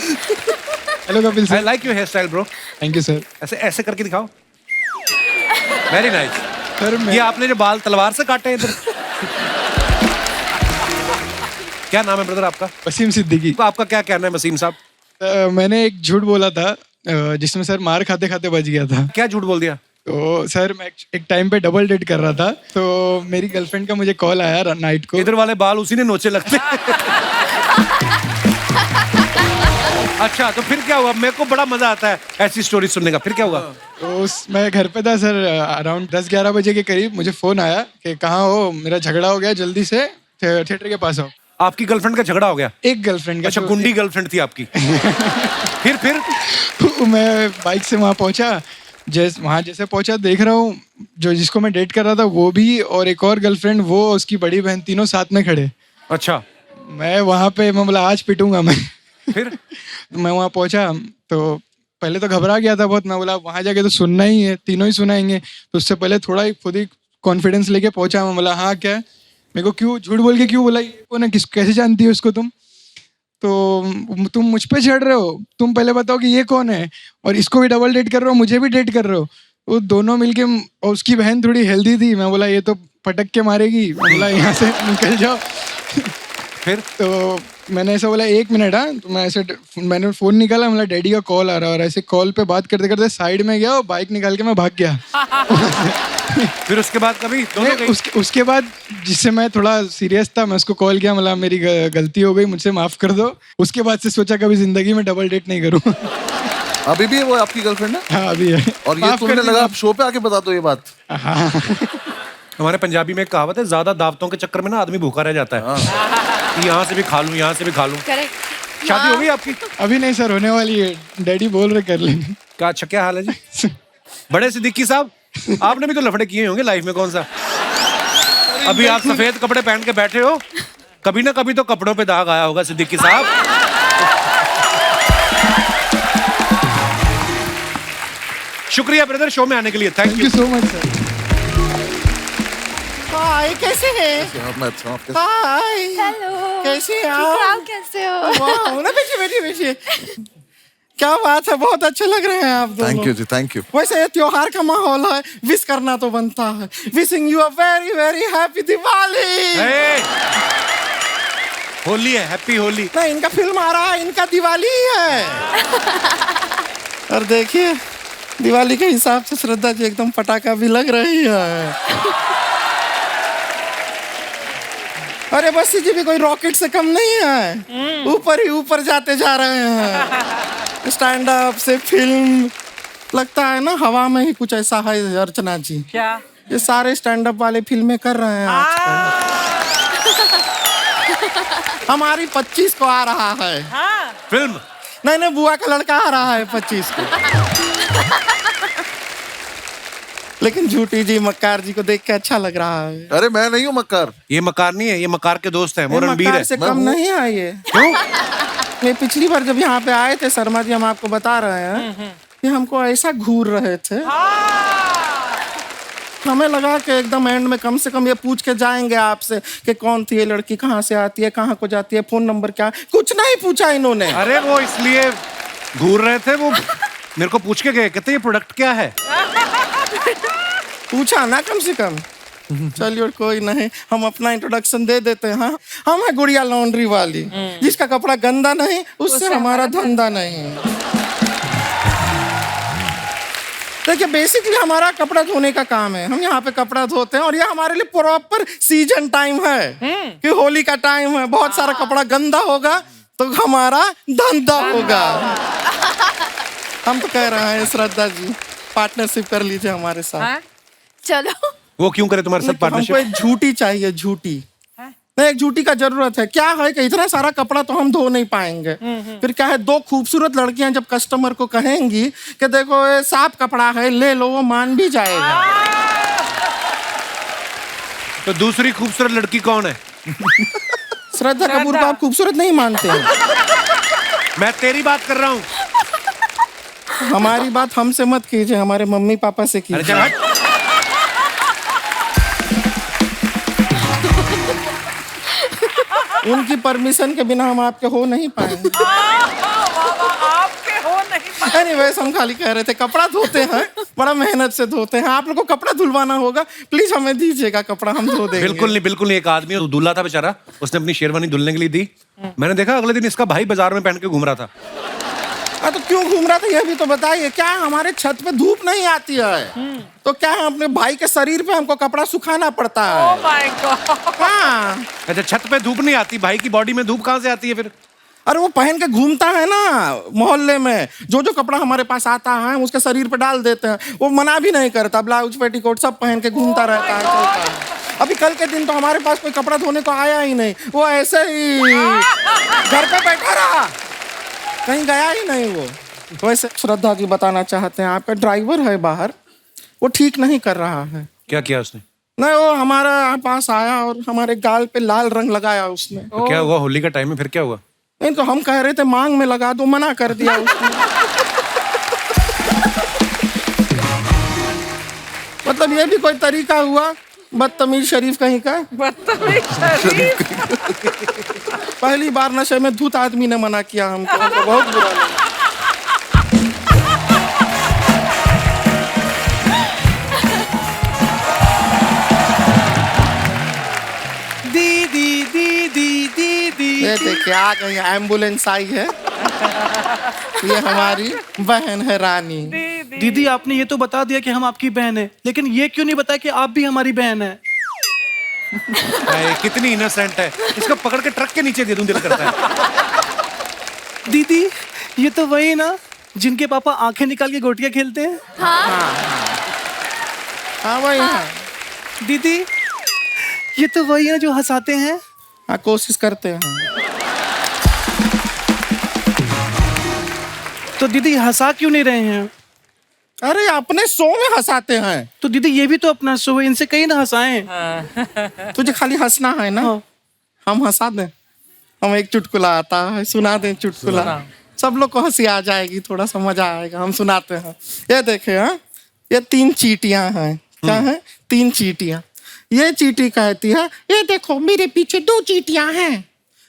Hello Kapil sir. I like your hair style bro. Thank you sir. ऐसे ऐसे करके दिखाओ। Very nice. ये आपने जो बाल तलवार से काटे इधर? क्या नाम है ब्रदर आपका? वसीम सिद्दीकी। तो आपका क्या कहना है वसीम साहब? मैंने एक झूठ बोला था जिसमें सर मार खाते खाते बच गया था। क्या झूठ बोल दिया? तो सर मैं एक टाइम पे डबल डेट कर रहा था, तो मेरी गर्लफ्रेंड का मुझे कॉल आया नाइट को। इधर वाले बाल उसी ने नोचे लगते अच्छा, तो फिर क्या हुआ? मेरे को बड़ा मजा आता है ऐसी स्टोरी सुनने का। फिर क्या हुआ? तो मैं घर पे था सर, अराउंड 10-11 बजे के करीब मुझे फोन आया कि कहाँ हो, मेरा झगड़ा हो गया, जल्दी से थिएटर के पास आओ। आपकी गर्लफ्रेंड का झगड़ा हो गया? एक गर्लफ्रेंड का। अच्छा, गुंडी गर्लफ्रेंड थी आपकी। फिर तो मैं बाइक से वहाँ पहुँचा। वहाँ जैसे पहुँचा देख रहा हूँ जो जिसको मैं डेट कर रहा था वो भी और एक और गर्लफ्रेंड, वो उसकी बड़ी बहन, तीनों साथ में खड़े। अच्छा। मैं वहाँ पे मैं बोला आज पिटूंगा मैं। फिर मैं वहाँ पहुँचा तो पहले तो घबरा गया था बहुत। मैं बोला वहाँ जाके तो सुनना ही है, तीनों ही सुनाएंगे। तो उससे पहले थोड़ा ही खुद ही कॉन्फिडेंस लेके पहुँचा। मैं बोला हाँ क्या है, मेरे को क्यों झूठ बोल के क्यों बोला, ये कौन है, कैसे जानती हो उसको तुम? तो तुम मुझ पे चढ़ रहे हो, तुम पहले बताओ कि ये कौन है, और इसको भी डबल डेट कर रहे हो, मुझे भी डेट कर रहे हो। वो दोनों मिलके, और उसकी बहन थोड़ी हेल्दी थी। मैं बोला ये तो पटक के मारेगी। मैं बोला यहाँ से निकल जाओ। फिर तो मैंने ऐसा बोला 1 मिनट। हाँ, तो मैंने फोन निकाला, मतलब डैडी का कॉल आ रहा है, और ऐसे कॉल पे बात करते करते साइड में गया और बाइक निकाल के मैं भाग गया। फिर उसके बाद कभी उसके बाद जिससे मैं थोड़ा सीरियस था, मैं उसको कॉल किया, मतलब मेरी गलती हो गई, मुझसे माफ कर दो। उसके बाद से सोचा कभी जिंदगी में डबल डेट नहीं करूँ। अभी भी है वो आपकी गर्लफ्रेंड है? हाँ अभी है। और ये तुम्हें लगा आप शो पे आके बता दो ये बात? हाँ। हमारे पंजाबी में एक कहावत है, ज्यादा दावतों के चक्कर में ना आदमी भूखा रह जाता है। यहाँ से भी खा लूं, यहाँ से भी खा लूं। शादी हो गई आपकी? अभी नहीं सर, होने वाली है। डैडी बोल रहे कर लेंगे। क्या? अच्छा, क्या हाल है जी? बड़े सिद्दीकी साहब, आपने भी तो लफड़े किए होंगे लाइफ में, कौन सा? अभी आप सफेद कपड़े पहन के बैठे हो, कभी ना कभी तो कपड़ों पे दाग आया होगा सिद्दीकी साहब। शुक्रिया ब्रदर शो में आने के लिए। Thank you so much sir. Hi, कैसे हैं? मैं अच्छा हूँ। Hi, hello. कैसे हैं आप कैसे हो? वाह, ना बैठिए। क्या बात है, बहुत अच्छे लग रहे हैं आप दोनों। Thank you ji, thank you. वैसे ये त्योहार का माहौल है, विश करना तो बनता है। Wishing you a very very happy Diwali. Holi है, हैप्पी होली। नहीं, इनका फिल्म आ रहा है, इनका दिवाली है। और देखिए, दिवाली के हिसाब से श्रद्धा जी एकदम पटाखा भी लग रही है। अरे बस्सी जी भी कोई रॉकेट से कम नहीं है, ऊपर ही ऊपर जाते जा रहे हैं। स्टैंड अप से फिल्म, लगता है ना हवा में ही कुछ ऐसा है अर्चना जी। क्या? ये सारे स्टैंड अप वाले फिल्में कर रहे हैं आजकल। हमारी 25 को आ रहा है फिल्म। नहीं, बुआ का लड़का आ रहा है 25 को। लेकिन झूठी जी, मक्कार जी को देख के अच्छा लग रहा है। अरे मैं नहीं हूँ मक्कार। ये मक्कार नहीं है, ये मक्कार के दोस्त हैं, वो रणबीर मक्कार है। से कम नहीं है ये। क्यों? ये पिछली बार जब यहाँ पे आए थे शर्मा जी, हम आपको बता रहे हैं कि हमको ऐसा घूर रहे थे, हमें लगा कि एकदम एंड में कम से कम ये पूछ के जाएंगे आपसे कि कौन थी ये लड़की, कहाँ से आती है, कहाँ को जाती है, फोन नंबर क्या। कुछ नहीं पूछा इन्होंने। अरे वो इसलिए घूर रहे थे, वो मेरे को पूछ के गए, कहते ये प्रोडक्ट क्या है। पूछा ना कम से कम। चलिए कोई नहीं, हम अपना इंट्रोडक्शन दे देते हैं। हम है गुड़िया लॉन्ड्री वाली, जिसका कपड़ा गंदा नहीं उससे हमारा धंधा नहीं। देखिए, बेसिकली हमारा कपड़ा धोने का काम है। हम यहाँ पे कपड़ा धोते हैं और ये हमारे लिए प्रॉपर सीजन टाइम है कि होली का टाइम है। बहुत सारा कपड़ा गंदा होगा तो हमारा धंधा होगा। हम तो कह रहे हैं श्रद्धा जी, पार्टनरशिप कर लीजिए हमारे साथ। चलो। वो क्यों करे तुम्हारे साथ पार्टनरशिप? हमको एक झूठी चाहिए, झूठी। नहीं, एक झूठी का जरूरत है। क्या है कि इतना सारा कपड़ा तो हम धो नहीं पाएंगे। फिर क्या है, 2 खूबसूरत लड़कियां जब कस्टमर को कहेंगी कि देखो ये साफ कपड़ा है, ले लो, वो मान भी जाएगा। तो दूसरी खूबसूरत लड़की कौन है? श्रद्धा कपूर को आप खूबसूरत नहीं मानते हैं? मैं तेरी बात कर रहा हूँ। हमारी बात हमसे मत कीजिए, हमारे मम्मी पापा से कीजिए। उनकी परमिशन के बिना हम आपके हो नहीं पाएंगे। आपके हो नहीं पाएंगे। एनीवेज, हम खाली कह रहे थे कपड़ा धोते हैं बड़ा मेहनत से धोते हैं। आप लोग को कपड़ा धुलवाना होगा, प्लीज हमें दीजिएगा कपड़ा, हम धो देंगे। बिल्कुल नहीं। एक आदमी दूल्हा था बेचारा, उसने अपनी शेरवानी धुलने के लिए दी। मैंने देखा अगले दिन इसका भाई बाजार में पहन के घूम रहा था। तो क्यों घूम रहा था यह भी तो बताइए। क्या हमारे छत पे धूप नहीं आती है तो क्या अपने भाई के शरीर पे हमको कपड़ा सुखाना पड़ता है? Oh my God! हाँ। अच्छा, छत पे धूप नहीं आती, भाई की बॉडी में धूप कहाँ से आती है फिर? अरे वो पहन के घूमता है ना मोहल्ले में, जो कपड़ा हमारे पास आता है उसके शरीर पे डाल देते हैं। वो मना भी नहीं करता, ब्लाउज पेटीकोट सब पहन के घूमता रहता है, चलता है। अभी कल के दिन तो हमारे पास कोई कपड़ा धोने को आया ही नहीं, वो ऐसे ही घर पे बैठा रहा, कहीं गया ही नहीं वो। वैसे श्रद्धा जी बताना चाहते हैं, आपका ड्राइवर है बाहर, वो ठीक नहीं कर रहा है। क्या किया उसने? नहीं, वो हमारे पास आया और हमारे गाल पे लाल रंग लगाया उसने। तो क्या हुआ? होली का टाइम है, फिर क्या हुआ? नहीं तो हम कह रहे थे मांग में लगा दो, मना कर दिया उसने। मतलब ये भी कोई तरीका हुआ? बदतमीज शरीफ कहीं का। बदतमीज शरीफ। पहली बार नशे में धूत आदमी ने मना किया हमको बहुत बुरा लगा। दीदी ये देखिए आ गई, एम्बुलेंस आई है। ये हमारी बहन है रानी। दीदी, आपने ये तो बता दिया कि हम आपकी बहन है, लेकिन ये क्यों नहीं बताया कि आप भी हमारी बहन है? कितनी इनोसेंट है, इसको पकड़ के ट्रक के नीचे दे दूं दिल करता है। दीदी, ये तो वही ना जिनके पापा आंखें निकाल के गोटियां खेलते हैं? हाँ वही है। दीदी, ये तो वही है जो हंसाते हैं? हाँ, कोशिश करते हैं। तो दीदी हंसा क्यों नहीं रहे हैं? अरे अपने शो में हंसाते हैं। तो दीदी ये भी तो अपना शो है, इनसे कहीं ना हंसाएं। तुझे खाली हंसना है ना? हम हंसा दें, हम एक चुटकुला आता है, सुना दें चुटकुला, सब लोग को हंसी आ जाएगी, थोड़ा सा मजा आएगा। हम सुनाते हैं। ये देखे, हाँ, ये 3 चींटियां हैं। क्या है? 3 चींटियां। ये चींटी कहती है, ये देखो मेरे पीछे 2 चींटियां हैं।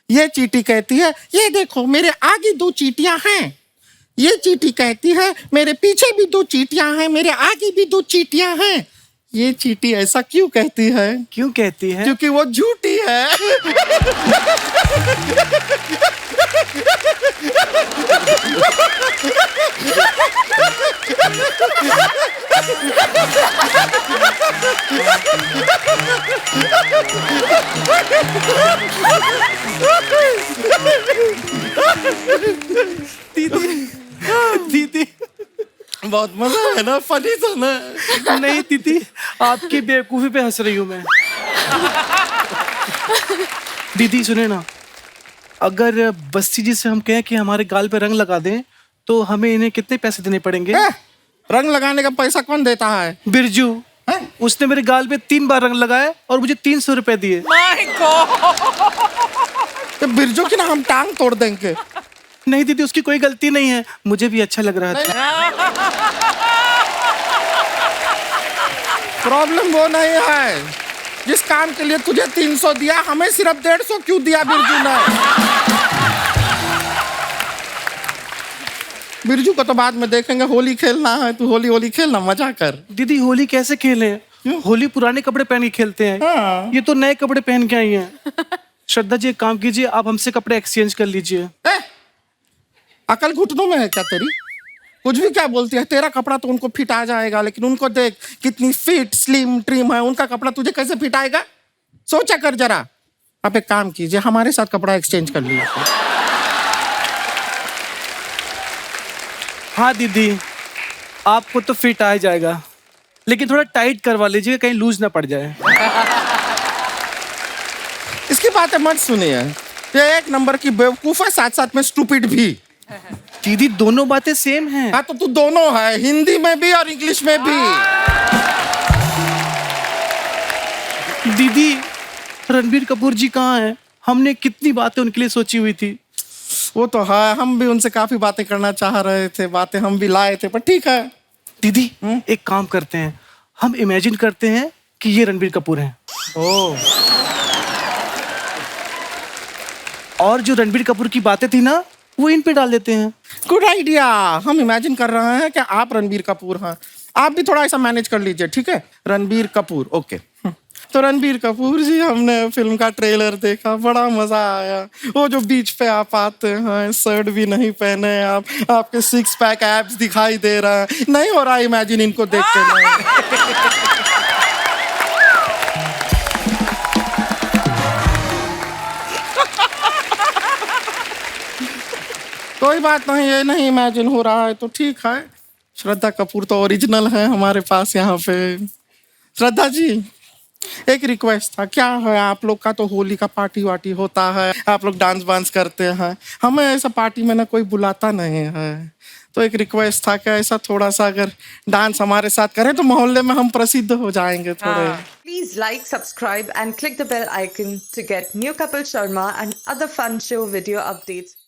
ये चींटी कहती है, ये देखो मेरे आगे 2 चींटियां हैं। ये चींटी कहती है, मेरे पीछे भी 2 चींटियां हैं, मेरे आगे भी 2 चींटियां हैं। ये चींटी ऐसा क्यों कहती है? क्यों कहती है? क्योंकि वो झूठी है। दीदी, बहुत मजा है ना, फनी था ना? नहीं दीदी, आपकी बेवकूफी पे हंस रही हूँ मैं। दीदी सुने ना, अगर बस्ती जी से हम कहें कि हमारे गाल पे रंग लगा दें तो हमें इन्हें कितने पैसे देने पड़ेंगे? रंग लगाने का पैसा कौन देता है? बिरजू। उसने मेरे गाल पे 3 बार रंग लगाया और मुझे 300 रुपए दिए। My God! तो बिरजू की ना हम टांग तोड़ देंगे। नहीं दीदी, उसकी कोई गलती नहीं है, मुझे भी अच्छा लग रहा था। प्रॉब्लम वो नहीं है, जिस काम के लिए तुझे 300 दिया, हमें सिर्फ 150 क्यों दिया बिरजू ने? बिरजू को तो बाद में देखेंगे, होली खेलना है, तू होली खेलना, मजा कर। दीदी होली कैसे खेलें? होली पुराने कपड़े पहन के खेलते हैं। हाँ। ये तो नए कपड़े पहन के आई हैं। श्रद्धा जी एक काम कीजिए, आप हमसे कपड़े एक्सचेंज कर लीजिए। अकल घुटनों में है क्या तेरी? कुछ भी क्या बोलती है? तेरा कपड़ा तो उनको फिट आ जाएगा, लेकिन उनको देख कितनी फिट स्लिम ट्रिम है, उनका कपड़ा तुझे कैसे फिट आएगा? सोचा कर जरा। आप एक काम कीजिए, हमारे साथ कपड़ा एक्सचेंज कर लीजिए। हाँ दीदी, आपको तो फिट आ जाएगा, लेकिन थोड़ा टाइट करवा लीजिए, कहीं लूज ना पड़ जाए। इसकी बातें मत सुनिए, ये एक नंबर की बेवकूफ है, साथ साथ में स्टूपिड भी। दीदी दोनों बातें सेम हैं। हाँ तो तू दोनों है, हिंदी में भी और इंग्लिश में भी। दीदी रणबीर कपूर जी कहाँ हैं? हमने कितनी बातें उनके लिए सोची हुई थी। वो तो है, हम भी उनसे काफी बातें करना चाह रहे थे, बातें हम भी लाए थे, पर ठीक है। दीदी एक काम करते हैं, हम इमेजिन करते हैं कि ये रणबीर कपूर हैं। और जो रणबीर कपूर की बातें थी ना, वो इन पे डाल देते हैं। Good idea. हम इमेजिन कर रहे हैं कि आप रणबीर कपूर हैं, आप भी थोड़ा ऐसा मैनेज कर लीजिए, ठीक है? रणबीर कपूर, ओके। तो रणबीर कपूर जी, हमने फिल्म का ट्रेलर देखा, बड़ा मजा आया। वो जो बीच पे आप आते हैं, शर्ट भी नहीं पहने आप, आपके 6 पैक एब्स दिखाई दे रहा है। नहीं हो रहा इमेजिन इनको देख के नहीं। कोई बात नहीं, ये नहीं इमेजिन हो रहा है तो ठीक है। श्रद्धा कपूर तो ओरिजिनल है हमारे पास यहाँ पे। श्रद्धा जी, एक रिक्वेस्ट था। क्या है, आप लोग का तो होली का पार्टी वार्टी होता है, आप लोग डांस वांस करते हैं, हमें ऐसा पार्टी में ना कोई बुलाता नहीं है। तो एक रिक्वेस्ट था कि ऐसा थोड़ा सा अगर डांस हमारे साथ करें तो मोहल्ले में हम प्रसिद्ध हो जाएंगे थोड़े। Please like, subscribe and click the bell icon to get new Kapil Sharma and other fun show video updates.